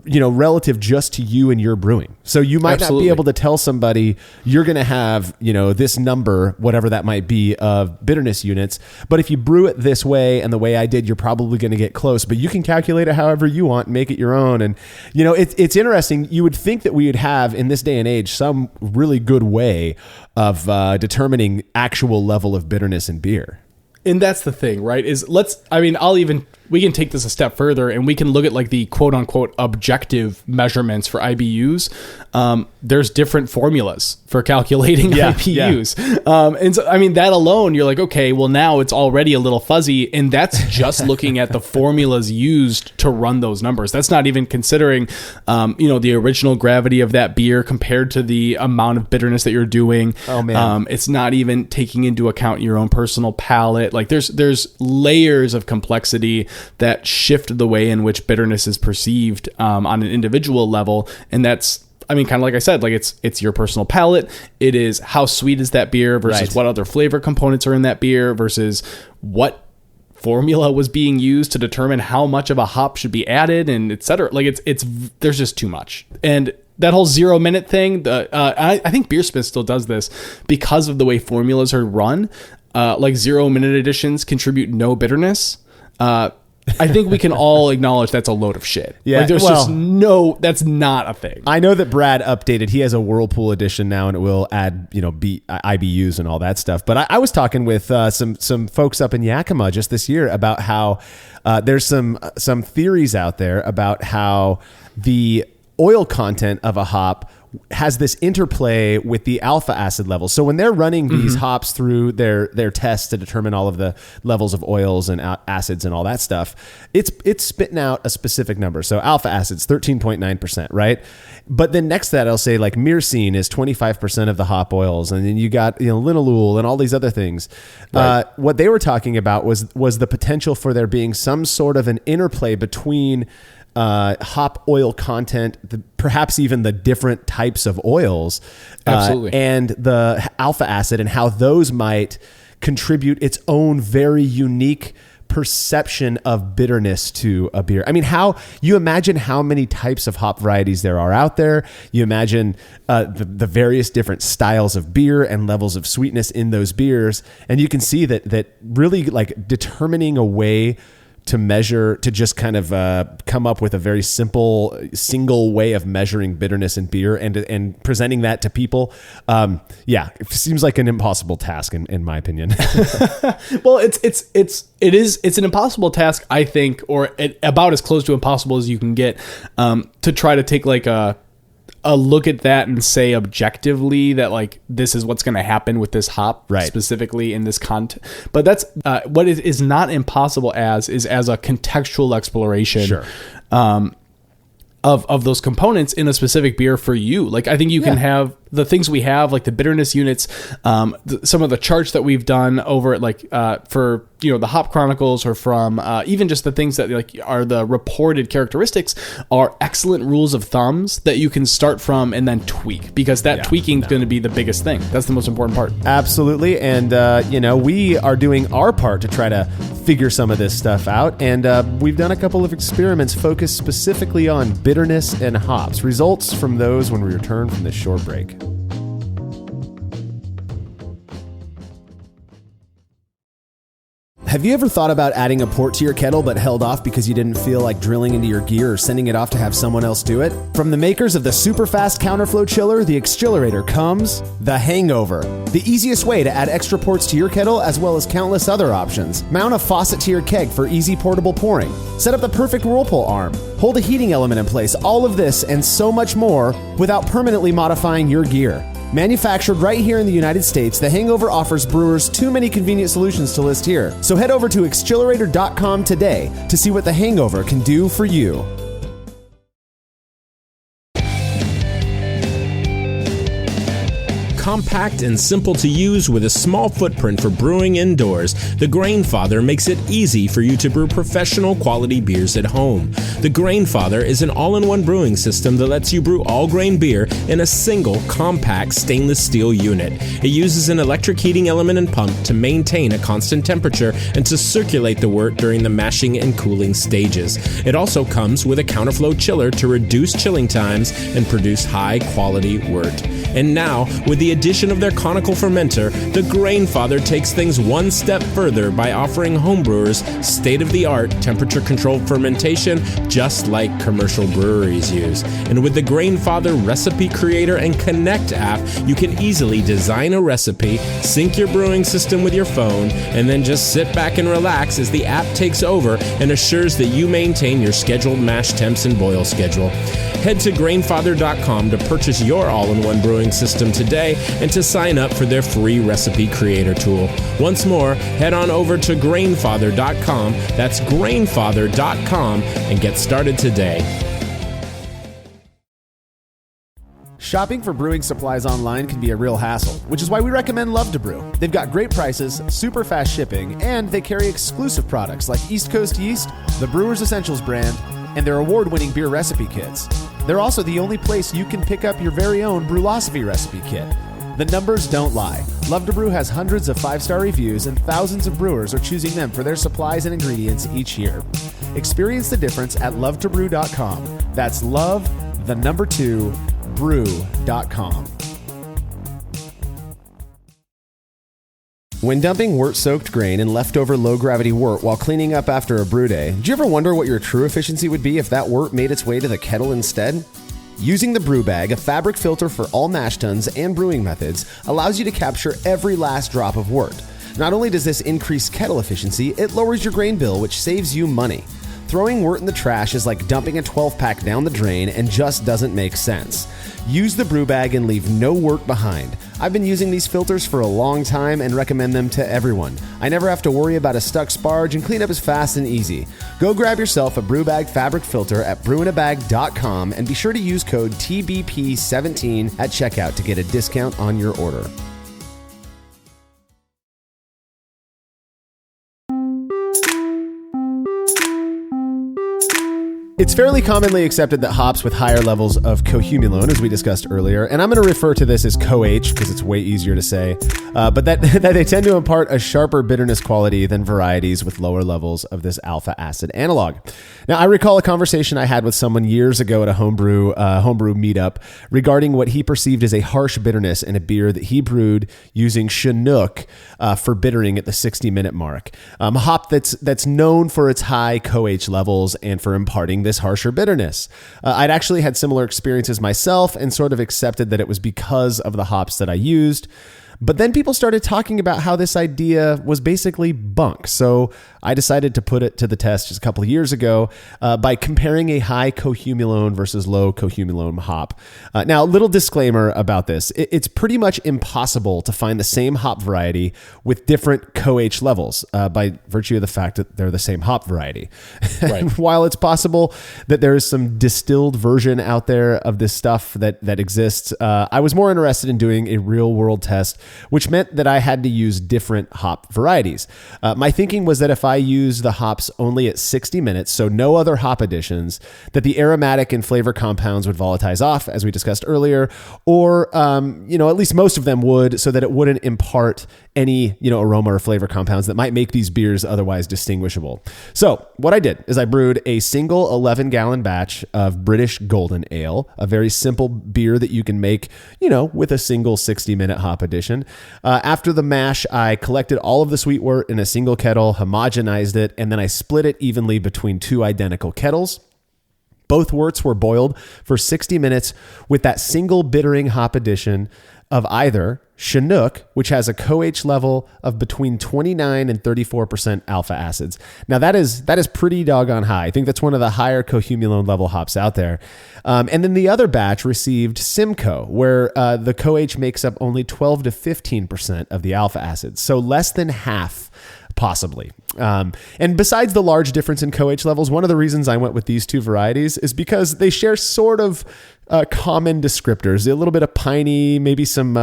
relative just to you and your brewing. So you might not be able to tell somebody you're going to have, this number, whatever that might be, of bitterness units. But if you brew it this way and the way I did, you're probably going to get close, but you can calculate it however you want, make it your own. And, it's interesting. You would think that we would have, in this day and age, some really good way of determining actual level of bitterness in beer. And that's the thing, right? We can take this a step further and we can look at like the quote unquote objective measurements for IBUs. There's different formulas for calculating IBUs. And so, that alone, you're like, okay, well now it's already a little fuzzy, and that's just looking at the formulas used to run those numbers. That's not even considering, the original gravity of that beer compared to the amount of bitterness that you're doing. Oh man. It's not even taking into account your own personal palate. Like there's layers of complexity that shift the way in which bitterness is perceived on an individual level. And that's, kind of like I said, like it's your personal palate. It is how sweet is that beer versus what other flavor components are in that beer versus what formula was being used to determine how much of a hop should be added, and et cetera. Like there's just too much. And that whole 0 minute thing, I think Beersmith still does this because of the way formulas are run. Like 0 minute editions contribute no bitterness. I think we can all acknowledge that's a load of shit. Yeah, that's not a thing. I know that Brad updated. He has a Whirlpool edition now, and it will add, IBUs and all that stuff. But I was talking with some folks up in Yakima just this year about how there's some theories out there about how the oil content of a hop has this interplay with the alpha acid levels. So when they're running these hops through their tests to determine all of the levels of oils and acids and all that stuff, it's spitting out a specific number. So alpha acids, 13.9%, right? But then next to that, I'll say like myrcene is 25% of the hop oils. And then you got, linalool and all these other things. Right. What they were talking about was the potential for there being some sort of an interplay between hop oil content, perhaps even the different types of oils, and the alpha acid, and how those might contribute its own very unique perception of bitterness to a beer. How you imagine how many types of hop varieties there are out there. You imagine the various different styles of beer and levels of sweetness in those beers, and you can see that really like determining a way to measure, to just kind of come up with a very simple single way of measuring bitterness in beer and presenting that to people. It seems like an impossible task in my opinion. Well, it's an impossible task, I think, or about as close to impossible as you can get, to try to take like a look at that and say objectively that like this is what's going to happen with this hop specifically in this content. But that's what it is not impossible as a contextual exploration. Of those components in a specific beer for you. Like, I think you can have the things we have, like the bitterness units, some of the charts that we've done over at like, for, the Hop Chronicles, or from, even just the things that like are the reported characteristics, are excellent rules of thumbs that you can start from and then tweak, because that tweaking is going to be the biggest thing. That's the most important part. Absolutely. And, we are doing our part to try to figure some of this stuff out. And we've done a couple of experiments focused specifically on bitterness and hops. Results from those when we return from this short break. Have you ever thought about adding a port to your kettle but held off because you didn't feel like drilling into your gear or sending it off to have someone else do it? From the makers of the super fast counterflow chiller, the Xchillerator, comes the Hangover, the easiest way to add extra ports to your kettle as well as countless other options. Mount a faucet to your keg for easy portable pouring. Set up the perfect whirlpool arm. Hold a heating element in place. All of this and so much more without permanently modifying your gear. Manufactured right here in the United States, the Hangover offers brewers too many convenient solutions to list here. So head over to xchillerator.com today to see what the Hangover can do for you. Compact and simple to use with a small footprint for brewing indoors, the Grainfather makes it easy for you to brew professional quality beers at home. The Grainfather is an all-in-one brewing system that lets you brew all grain beer in a single compact stainless steel unit. It uses an electric heating element and pump to maintain a constant temperature and to circulate the wort during the mashing and cooling stages. It also comes with a counterflow chiller to reduce chilling times and produce high-quality wort. And now, with the addition of their conical fermenter, the Grainfather takes things one step further by offering homebrewers state-of-the-art temperature-controlled fermentation just like commercial breweries use. And with the Grainfather Recipe Creator and Connect app, you can easily design a recipe, sync your brewing system with your phone, and then just sit back and relax as the app takes over and assures that you maintain your scheduled mash temps and boil schedule. Head to Grainfather.com to purchase your all-in-one brewing system today and to sign up for their free recipe creator tool. Once more, head on over to Grainfather.com, that's Grainfather.com, and get started today. Shopping for brewing supplies online can be a real hassle, which is why we recommend Love to Brew. They've got great prices, super fast shipping, and they carry exclusive products like East Coast Yeast, the Brewer's Essentials brand, and their award-winning beer recipe kits. They're also the only place you can pick up your very own Brewlosophy recipe kit. The numbers don't lie. Love to Brew has hundreds of 5-star reviews, and thousands of brewers are choosing them for their supplies and ingredients each year. Experience the difference at lovetobrew.com. That's love, the number 2, brew.com. When dumping wort-soaked grain and leftover low-gravity wort while cleaning up after a brew day, did you ever wonder what your true efficiency would be if that wort made its way to the kettle instead? Using the brew bag, a fabric filter for all mash tuns and brewing methods, allows you to capture every last drop of wort. Not only does this increase kettle efficiency, it lowers your grain bill, which saves you money. Throwing wort in the trash is like dumping a 12-pack down the drain and just doesn't make sense. Use the brew bag and leave no wort behind. I've been using these filters for a long time and recommend them to everyone. I never have to worry about a stuck sparge, and cleanup is fast and easy. Go grab yourself a brew bag fabric filter at brewinabag.com and be sure to use code TBP17 at checkout to get a discount on your order. It's fairly commonly accepted that hops with higher levels of cohumulone, as we discussed earlier, and I'm going to refer to this as CoH because it's way easier to say, but that they tend to impart a sharper bitterness quality than varieties with lower levels of this alpha acid analog. Now, I recall a conversation I had with someone years ago at a homebrew meetup regarding what he perceived as a harsh bitterness in a beer that he brewed using Chinook for bittering at the 60-minute mark. A hop that's known for its high CoH levels and for imparting this harsher bitterness. I'd actually had similar experiences myself and sort of accepted that it was because of the hops that I used. But then people started talking about how this idea was basically bunk. So I decided to put it to the test just a couple of years ago by comparing a high cohumulone versus low cohumulone hop. Now, a little disclaimer about this. It's pretty much impossible to find the same hop variety with different CoH levels by virtue of the fact that they're the same hop variety. Right. While it's possible that there is some distilled version out there of this stuff that exists, I was more interested in doing a real world test, which meant that I had to use different hop varieties. My thinking was that if I use the hops only at 60 minutes, so no other hop additions, that the aromatic and flavor compounds would volatilize off, as we discussed earlier, or at least most of them would, so that it wouldn't impart any aroma or flavor compounds that might make these beers otherwise distinguishable. So what I did is I brewed a single 11-gallon batch of British Golden Ale, a very simple beer that you can make, with a single 60-minute hop addition. After the mash, I collected all of the sweet wort in a single kettle, homogenized it, and then I split it evenly between two identical kettles. Both worts were boiled for 60 minutes with that single bittering hop addition of either Chinook, which has a CoH level of between 29 and 34% alpha acids. Now that is pretty doggone high. I think that's one of the higher cohumulone level hops out there. And then the other batch received Simcoe, where the CoH makes up only 12 to 15% of the alpha acids. So less than half, possibly. And besides the large difference in CoH levels, one of the reasons I went with these two varieties is because they share sort of common descriptors, a little bit of piney, maybe some,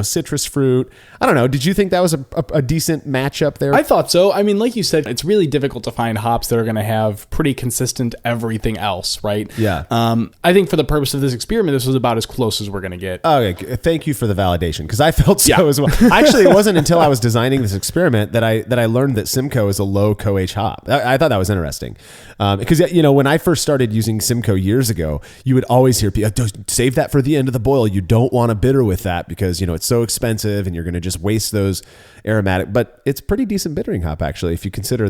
citrus fruit. I don't know. Did you think that was a decent matchup there? I thought so. I mean, like you said, it's really difficult to find hops that are going to have pretty consistent everything else, right? Yeah. I think for the purpose of this experiment, this was about as close as we're going to get. Okay. Thank you for the validation, because I felt so as well. Actually, it wasn't until I was designing this experiment that I learned that Simcoe is a low CoH hop. I thought that was interesting. Because, when I first started using Simcoe years ago, you would always hear people, save that for the end of the boil. You don't want to bitter with that because, it's so expensive and you're going to just waste those aromatic, but it's pretty decent bittering hop, actually, if you consider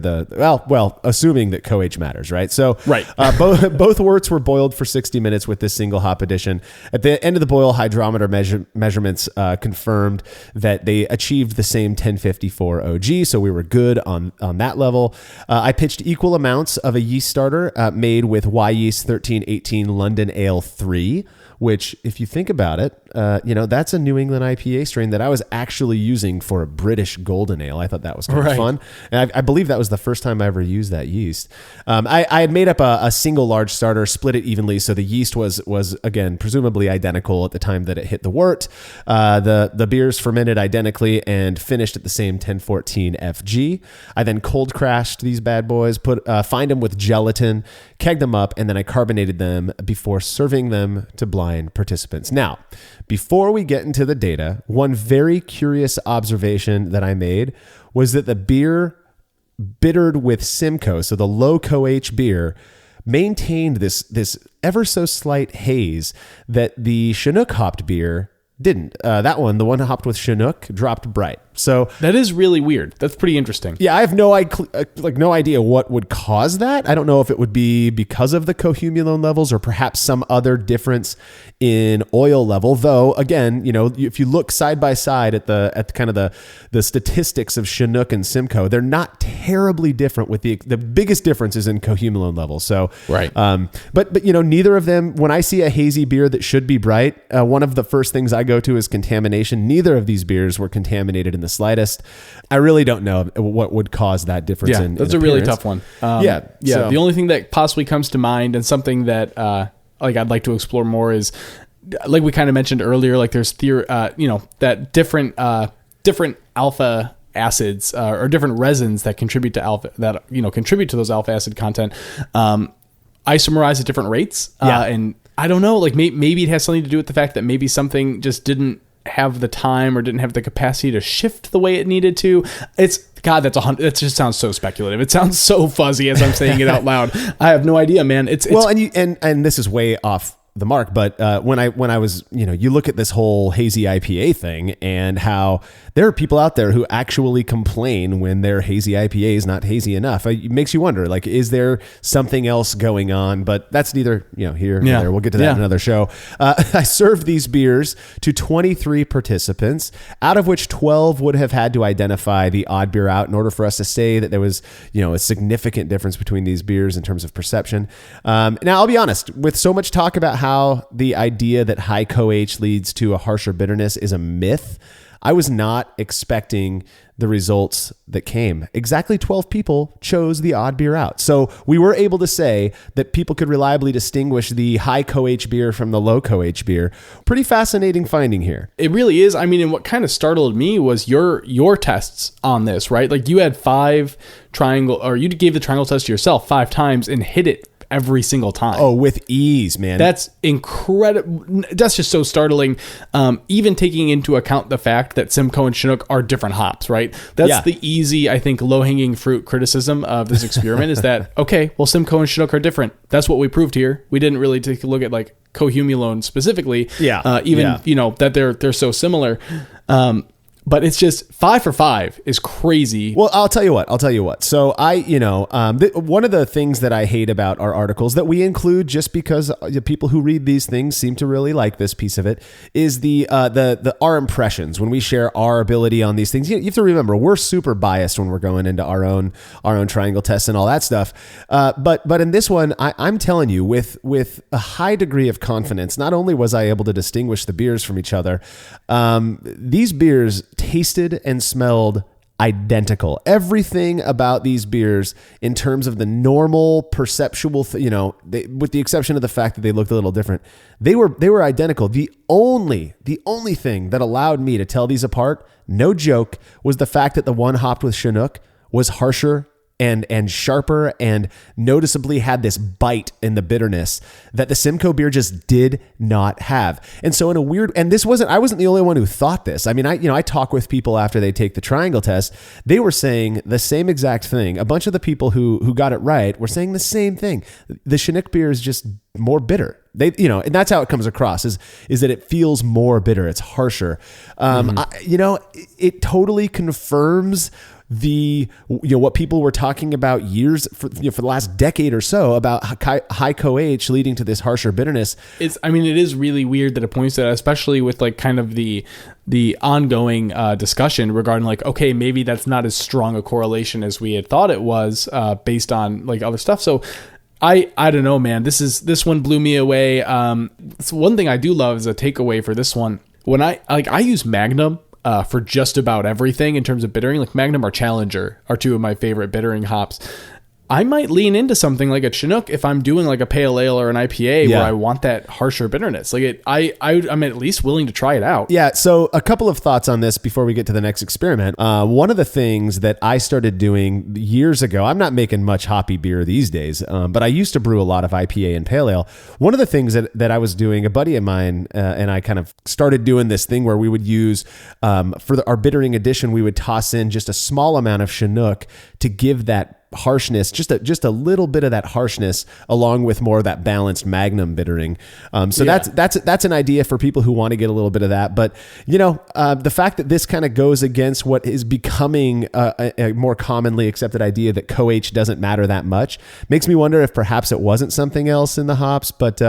assuming that CoH matters, right? So right. both worts were boiled for 60 minutes with this single hop addition. At the end of the boil, hydrometer measurements confirmed that they achieved the same 1054 OG, so we were good on that level. I pitched equal amounts of a yeast starter made with Y Yeast 1318 London Ale 3, which, if you think about it, that's a New England IPA strain that I was actually using for a British Golden Ale. I thought that was kind of fun. And I believe that was the first time I ever used that yeast. I had made up a single large starter, split it evenly, so the yeast was again, presumably identical at the time that it hit the wort. The beers fermented identically and finished at the same 1014 FG. I then cold crashed these bad boys, fined them with gelatin, kegged them up, and then I carbonated them before serving them to blind participants. Now, before we get into the data, one very curious observation that I made was that the beer bittered with Simcoe, so the low CoH beer, maintained this ever so slight haze that the Chinook hopped beer didn't. That one, the one hopped with Chinook, dropped bright. So that is really weird. That's pretty interesting. Yeah, I have no idea what would cause that. I don't know if it would be because of the cohumulone levels or perhaps some other difference in oil level. Though again, if you look side by side at the statistics of Chinook and Simcoe, they're not terribly different. With the biggest difference is in cohumulone levels. So right. But neither of them. When I see a hazy beer that should be bright, one of the first things I go to is contamination. Neither of these beers were contaminated in the slightest. I really don't know what would cause that difference. Yeah, that's a really tough one. So. The only thing that possibly comes to mind, and something that I'd like to explore more, is like we kind of mentioned earlier. Like there's that different alpha acids or different resins that contribute to alpha contribute to those alpha acid content. isomerize at different rates. And I don't know, like maybe it has something to do with the fact that maybe something just didn't have the time or didn't have the capacity to shift the way it needed to. That just sounds so speculative. It sounds so fuzzy as I'm saying it out loud. I have no idea, man. And this is way off the mark, but when I was, you look at this whole hazy IPA thing and how there are people out there who actually complain when their hazy IPA is not hazy enough. It makes you wonder, like, is there something else going on? But that's neither here nor there. We'll get to that in another show. I served these beers to 23 participants, out of which 12 would have had to identify the odd beer out in order for us to say that there was, a significant difference between these beers in terms of perception. Now, I'll be honest, with so much talk about how the idea that high CoH leads to a harsher bitterness is a myth, I was not expecting the results that came. Exactly 12 people chose the odd beer out. So we were able to say that people could reliably distinguish the high CoH beer from the low CoH beer. Pretty fascinating finding here. It really is. I mean, and what kind of startled me was your tests on this, right? Like you had you gave the triangle test to yourself 5 times and hit it every single time. Oh, with ease, man. That's incredible. That's just so startling. Even taking into account the fact that Simcoe and Chinook are different hops, right? That's the easy, I think, low-hanging fruit criticism of this experiment is that, okay, well, Simcoe and Chinook are different. That's what we proved here. We didn't really take a look at like cohumulone specifically. That they're so similar. But it's just 5 for 5 is crazy. Well, I'll tell you what. So one of the things that I hate about our articles that we include just because the people who read these things seem to really like this piece of it is the our impressions when we share our ability on these things. You have to remember we're super biased when we're going into our own triangle tests and all that stuff. But in this one, I'm telling you with a high degree of confidence, not only was I able to distinguish the beers from each other, these beers tasted and smelled identical. Everything about these beers in terms of the normal perceptual, with the exception of the fact that they looked a little different, they were identical. The only thing that allowed me to tell these apart, no joke, was the fact that the one hopped with Chinook was harsher and sharper and noticeably had this bite in the bitterness that the Simcoe beer just did not have. And so I wasn't the only one who thought this. I mean, I talk with people after they take the triangle test. They were saying the same exact thing. A bunch of the people who got it right were saying the same thing. The Chinook beer is just more bitter. And that's how it comes across is that it feels more bitter. It's harsher. It totally confirms what people were talking about years for the last decade or so about high CoH leading to this harsher bitterness. It is really weird that it points to that, especially with like kind of the ongoing discussion regarding like, okay, maybe that's not as strong a correlation as we had thought it was based on like other stuff. So I don't know, man, this one blew me away. So one thing I do love is a takeaway for this one. When I use Magnum for just about everything in terms of bittering, like Magnum or Challenger are 2 of my favorite bittering hops. I might lean into something like a Chinook if I'm doing like a pale ale or an IPA where I want that harsher bitterness. Like I'm at least willing to try it out. Yeah. So a couple of thoughts on this before we get to the next experiment. One of the things that I started doing years ago, I'm not making much hoppy beer these days, but I used to brew a lot of IPA and pale ale. One of the things that I was doing, a buddy of mine and I kind of started doing this thing where we would use for our bittering addition, we would toss in just a small amount of Chinook to give that harshness, just a little bit of that harshness, along with more of that balanced Magnum bittering. That's an idea for people who want to get a little bit of that. But the fact that this kind of goes against what is becoming a more commonly accepted idea that CoH doesn't matter that much makes me wonder if perhaps it wasn't something else in the hops. But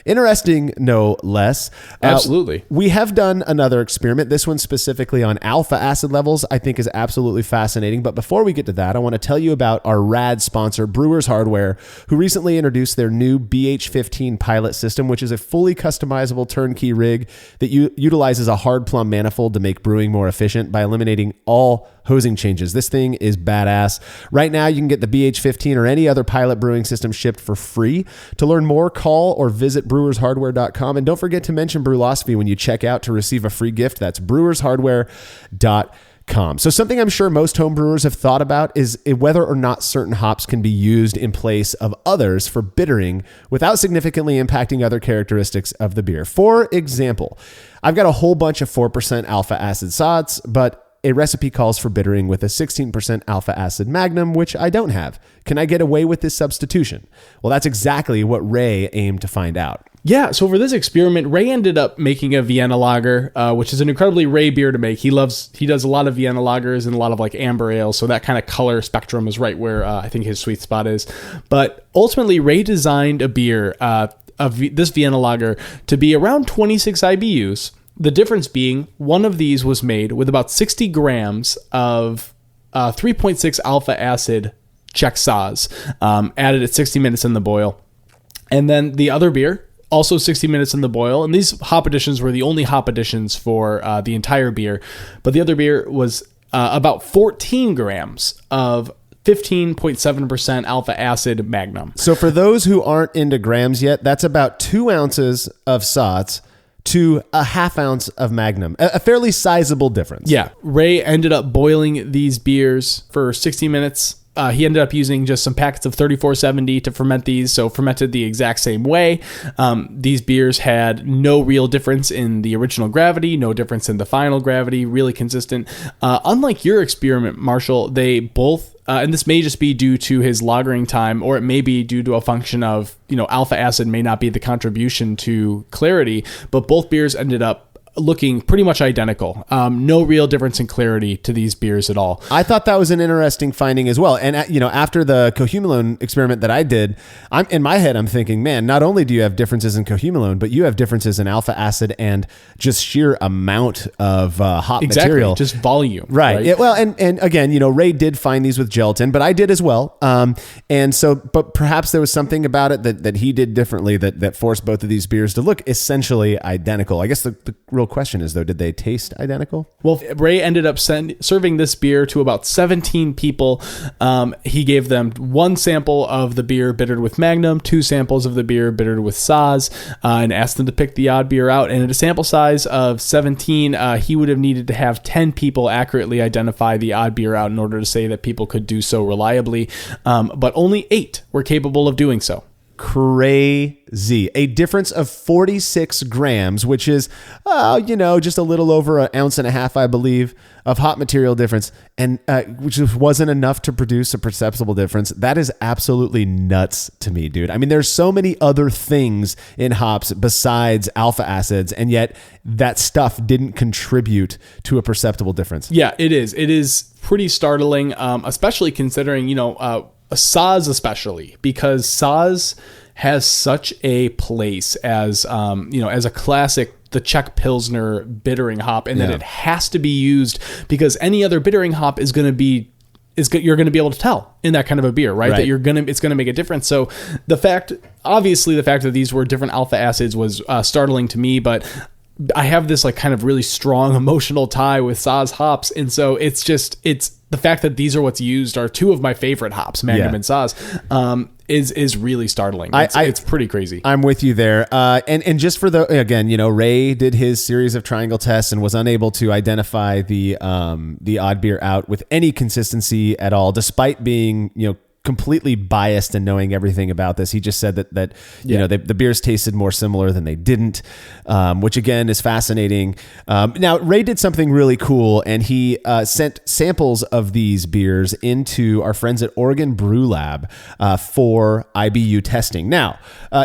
interesting, no less. Absolutely. We have done another experiment. This one specifically on alpha acid levels, I think is absolutely fascinating. But before we get to that, I want to tell you about our rad sponsor, Brewers Hardware, who recently introduced their new BH15 pilot system, which is a fully customizable turnkey rig that utilizes a hard plumb manifold to make brewing more efficient by eliminating all hosing changes. This thing is badass. Right now, you can get the BH15 or any other pilot brewing system shipped for free. To learn more, call or visit brewershardware.com. And don't forget to mention Brewlosophy when you check out to receive a free gift. That's brewershardware.com. calm. So something I'm sure most homebrewers have thought about is whether or not certain hops can be used in place of others for bittering without significantly impacting other characteristics of the beer. For example, I've got a whole bunch of 4% alpha acid sods, but a recipe calls for bittering with a 16% alpha acid magnum, which I don't have. Can I get away with this substitution? Well, that's exactly what Ray aimed to find out. Yeah, so for this experiment, Ray ended up making a Vienna lager, which is an incredibly Ray beer to make. He does a lot of Vienna lagers and a lot of like amber ales, so that kind of color spectrum is right where I think his sweet spot is. But ultimately, Ray designed a beer, this Vienna lager, to be around 26 IBUs. The difference being one of these was made with about 60 grams of 3.6 alpha acid Czech Saaz, added at 60 minutes in the boil. And then the other beer, also 60 minutes in the boil. And these hop additions were the only hop additions for the entire beer. But the other beer was about 14 grams of 15.7% alpha acid magnum. So for those who aren't into grams yet, that's about 2 ounces of Saaz to a half ounce of Magnum, a fairly sizable difference. Yeah. Ray ended up boiling these beers for 60 minutes. He ended up using just some packets of 3470 to ferment these, so fermented the exact same way. These beers had no real difference in the original gravity, no difference in the final gravity, really consistent. Unlike your experiment, Marshall, they both, and this may just be due to his lagering time, or it may be due to a function of, alpha acid may not be the contribution to clarity, but both beers ended up looking pretty much identical. No real difference in clarity to these beers at all. I thought that was an interesting finding as well. And after the cohumulone experiment that I did, in my head, I'm thinking, man, not only do you have differences in cohumulone, but you have differences in alpha acid and just sheer amount of hop material. Just volume. Right. Yeah, well, and again, Ray did find these with gelatin, but I did as well. But perhaps there was something about it that he did differently that forced both of these beers to look essentially identical. I guess the real question is, though, did they taste identical? Well, Ray ended up serving this beer to about 17 people. He gave them 1 sample of the beer bittered with Magnum, 2 samples of the beer bittered with Saaz, and asked them to pick the odd beer out. And at a sample size of 17, he would have needed to have 10 people accurately identify the odd beer out in order to say that people could do so reliably. But only 8 were capable of doing so. Crazy. A difference of 46 grams, which is, just a little over an ounce and a half, I believe, of hop material difference, and which wasn't enough to produce a perceptible difference. That is absolutely nuts to me, dude. I mean, there's so many other things in hops besides alpha acids, and yet that stuff didn't contribute to a perceptible difference. Yeah, it is. It is pretty startling, especially considering, Saaz especially, because Saaz has such a place as as a classic, the Czech Pilsner bittering hop, and that it has to be used because any other bittering hop is going to be you're going to be able to tell in that kind of a beer, right? That it's going to make a difference. So the fact that these were different alpha acids was startling to me, but I have this like kind of really strong emotional tie with Saaz hops, and so it's the fact that these are what's used are 2 of my favorite hops, Magnum and Saaz, is really startling. It's pretty crazy. I'm with you there. And just for Ray did his series of triangle tests and was unable to identify the odd beer out with any consistency at all, despite being, completely biased and knowing everything about this. He just said that the beers tasted more similar than they didn't, which again is fascinating. Now Ray did something really cool, and he sent samples of these beers into our friends at Oregon Brew Lab for IBU testing. Now,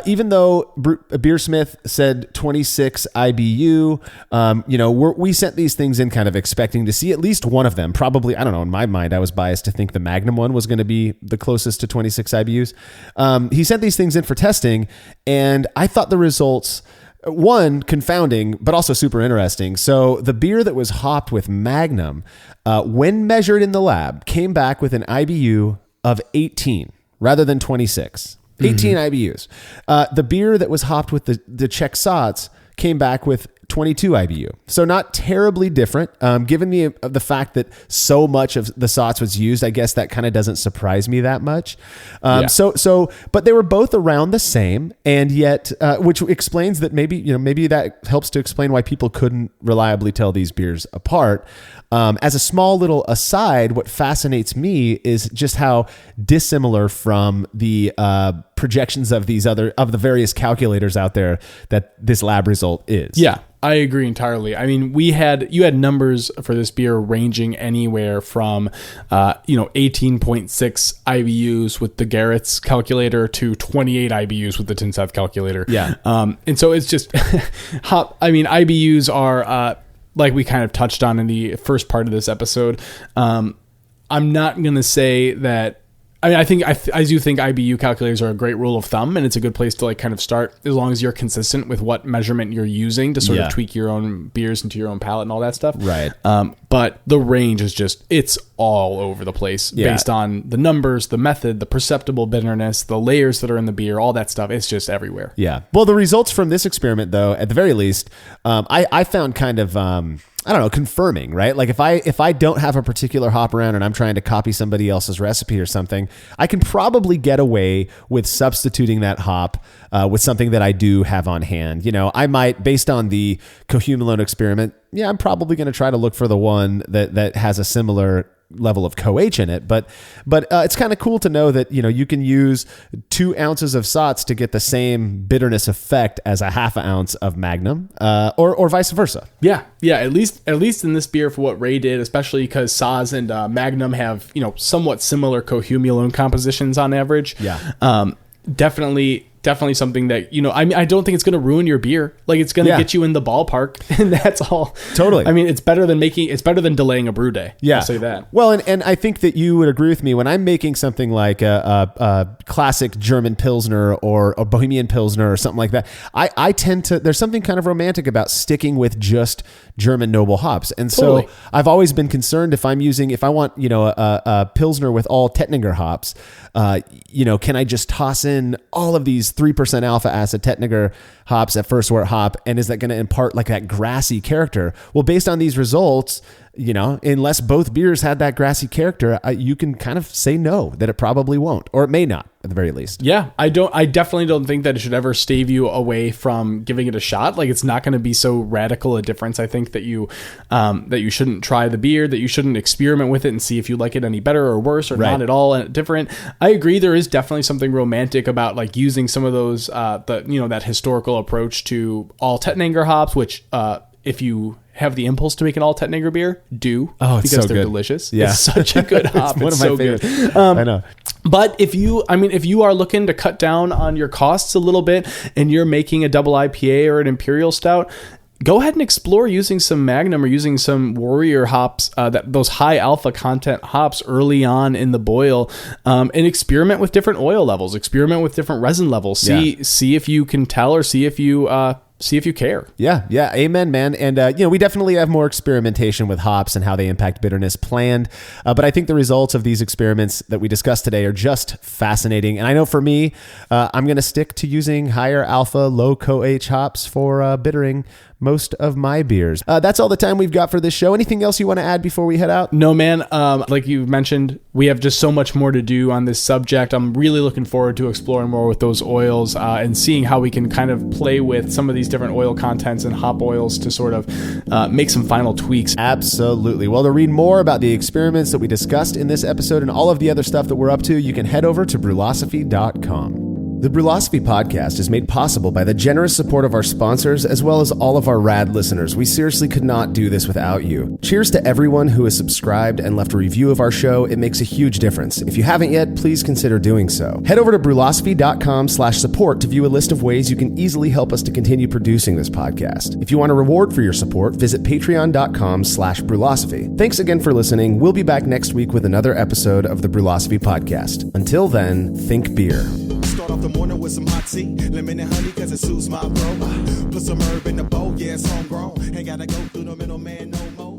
even though Beersmith said 26 IBU, we sent these things in kind of expecting to see at least one of them. Probably, I don't know, in my mind, I was biased to think the Magnum one was going to be the closest to 26 IBUs. He sent these things in for testing, and I thought the results, one, confounding, but also super interesting. So the beer that was hopped with Magnum, when measured in the lab, came back with an IBU of 18 rather than 26. 18 IBUs. The beer that was hopped with the Czech Saaz came back with 22 IBU. So not terribly different. Given the fact that so much of the SOTS was used, I guess that kind of doesn't surprise me that much. But they were both around the same, and yet, which explains that maybe that helps to explain why people couldn't reliably tell these beers apart. As a small little aside, what fascinates me is just how dissimilar from the projections of the various calculators out there that this lab result is. Yeah, I agree entirely. I mean, you had numbers for this beer ranging anywhere from 18.6 IBUs with the Garrett's calculator to 28 IBUs with the Tinseth calculator. Yeah. And so it's just IBUs are like we kind of touched on in the first part of this episode. I'm not going to say that. I do think IBU calculators are a great rule of thumb, and it's a good place to like kind of start as long as you're consistent with what measurement you're using to sort of tweak your own beers into your own palate and all that stuff. Right. But the range is it's all over the place based on the numbers, the method, the perceptible bitterness, the layers that are in the beer, all that stuff. It's just everywhere. Yeah. Well, the results from this experiment, though, at the very least, I found kind of confirming, right? Like if I don't have a particular hop around and I'm trying to copy somebody else's recipe or something, I can probably get away with substituting that hop with something that I do have on hand. I might, based on the cohumulone experiment, I'm probably going to try to look for the one that has a similar level of CoH in it, but it's kind of cool to know that you can use 2 ounces of SOTS to get the same bitterness effect as a half ounce of Magnum, or vice versa. Yeah. At least in this beer, for what Ray did, especially because Saz and Magnum have somewhat similar cohumulone compositions on average. Yeah. Definitely something that, I don't think it's going to ruin your beer. Like it's going to get you in the ballpark, and that's all. Totally. I mean, it's better than delaying a brew day. Yeah. I'll say that. Well, and I think that you would agree with me when I'm making something like a classic German Pilsner or a Bohemian Pilsner or something like that. I tend to, there's something kind of romantic about sticking with just German noble hops. And so I've always been concerned if I want, a Pilsner with all Tettnanger hops, can I just toss in all of these 3% alpha acid Tettnanger hops at first wort hop, and is that going to impart like that grassy character? Well, based on these results, unless both beers had that grassy character, you can kind of say no, that it probably won't, or it may not at the very least. Yeah, I definitely don't think that it should ever stave you away from giving it a shot. Like it's not going to be so radical a difference. I think that you shouldn't try the beer, that you shouldn't experiment with it and see if you like it any better or worse or not at all different. I agree. There is definitely something romantic about like using some of those, that historical approach to all Tettnanger hops, which, if you have the impulse to make an all Tettnanger beer, do. Oh, it's because so they're good. Delicious. Yeah. It's such a good hop. It's one of my favorites. Good. I know. But if you are looking to cut down on your costs a little bit and you're making a double IPA or an imperial stout, go ahead and explore using some Magnum or using some Warrior hops, those high alpha content hops early on in the boil, and experiment with different oil levels, experiment with different resin levels. See if you can tell, or see if you care. Yeah. Amen, man. And, we definitely have more experimentation with hops and how they impact bitterness planned. But I think the results of these experiments that we discussed today are just fascinating. And I know for me, I'm going to stick to using higher alpha, low CoH hops for bittering most of my beers. That's all the time we've got for this show. Anything else you want to add before we head out? No, man. Like you mentioned, we have just so much more to do on this subject. I'm really looking forward to exploring more with those oils and seeing how we can kind of play with some of these different oil contents and hop oils to sort of make some final tweaks. Absolutely. Well, to read more about the experiments that we discussed in this episode and all of the other stuff that we're up to, you can head over to brulosophy.com. The Brulosophy podcast is made possible by the generous support of our sponsors, as well as all of our rad listeners. We seriously could not do this without you. Cheers to everyone who has subscribed and left a review of our show. It makes a huge difference. If you haven't yet, please consider doing so. Head over to brulosophy.com/support to view a list of ways you can easily help us to continue producing this podcast. If you want a reward for your support, visit patreon.com/brulosophy. Thanks again for listening. We'll be back next week with another episode of the Brulosophy podcast. Until then, think beer. Start off the morning with some hot tea, lemon and honey, cause it soothes my throat. Put some herb in the bowl, yeah, it's homegrown. Ain't gotta go through the middleman no more.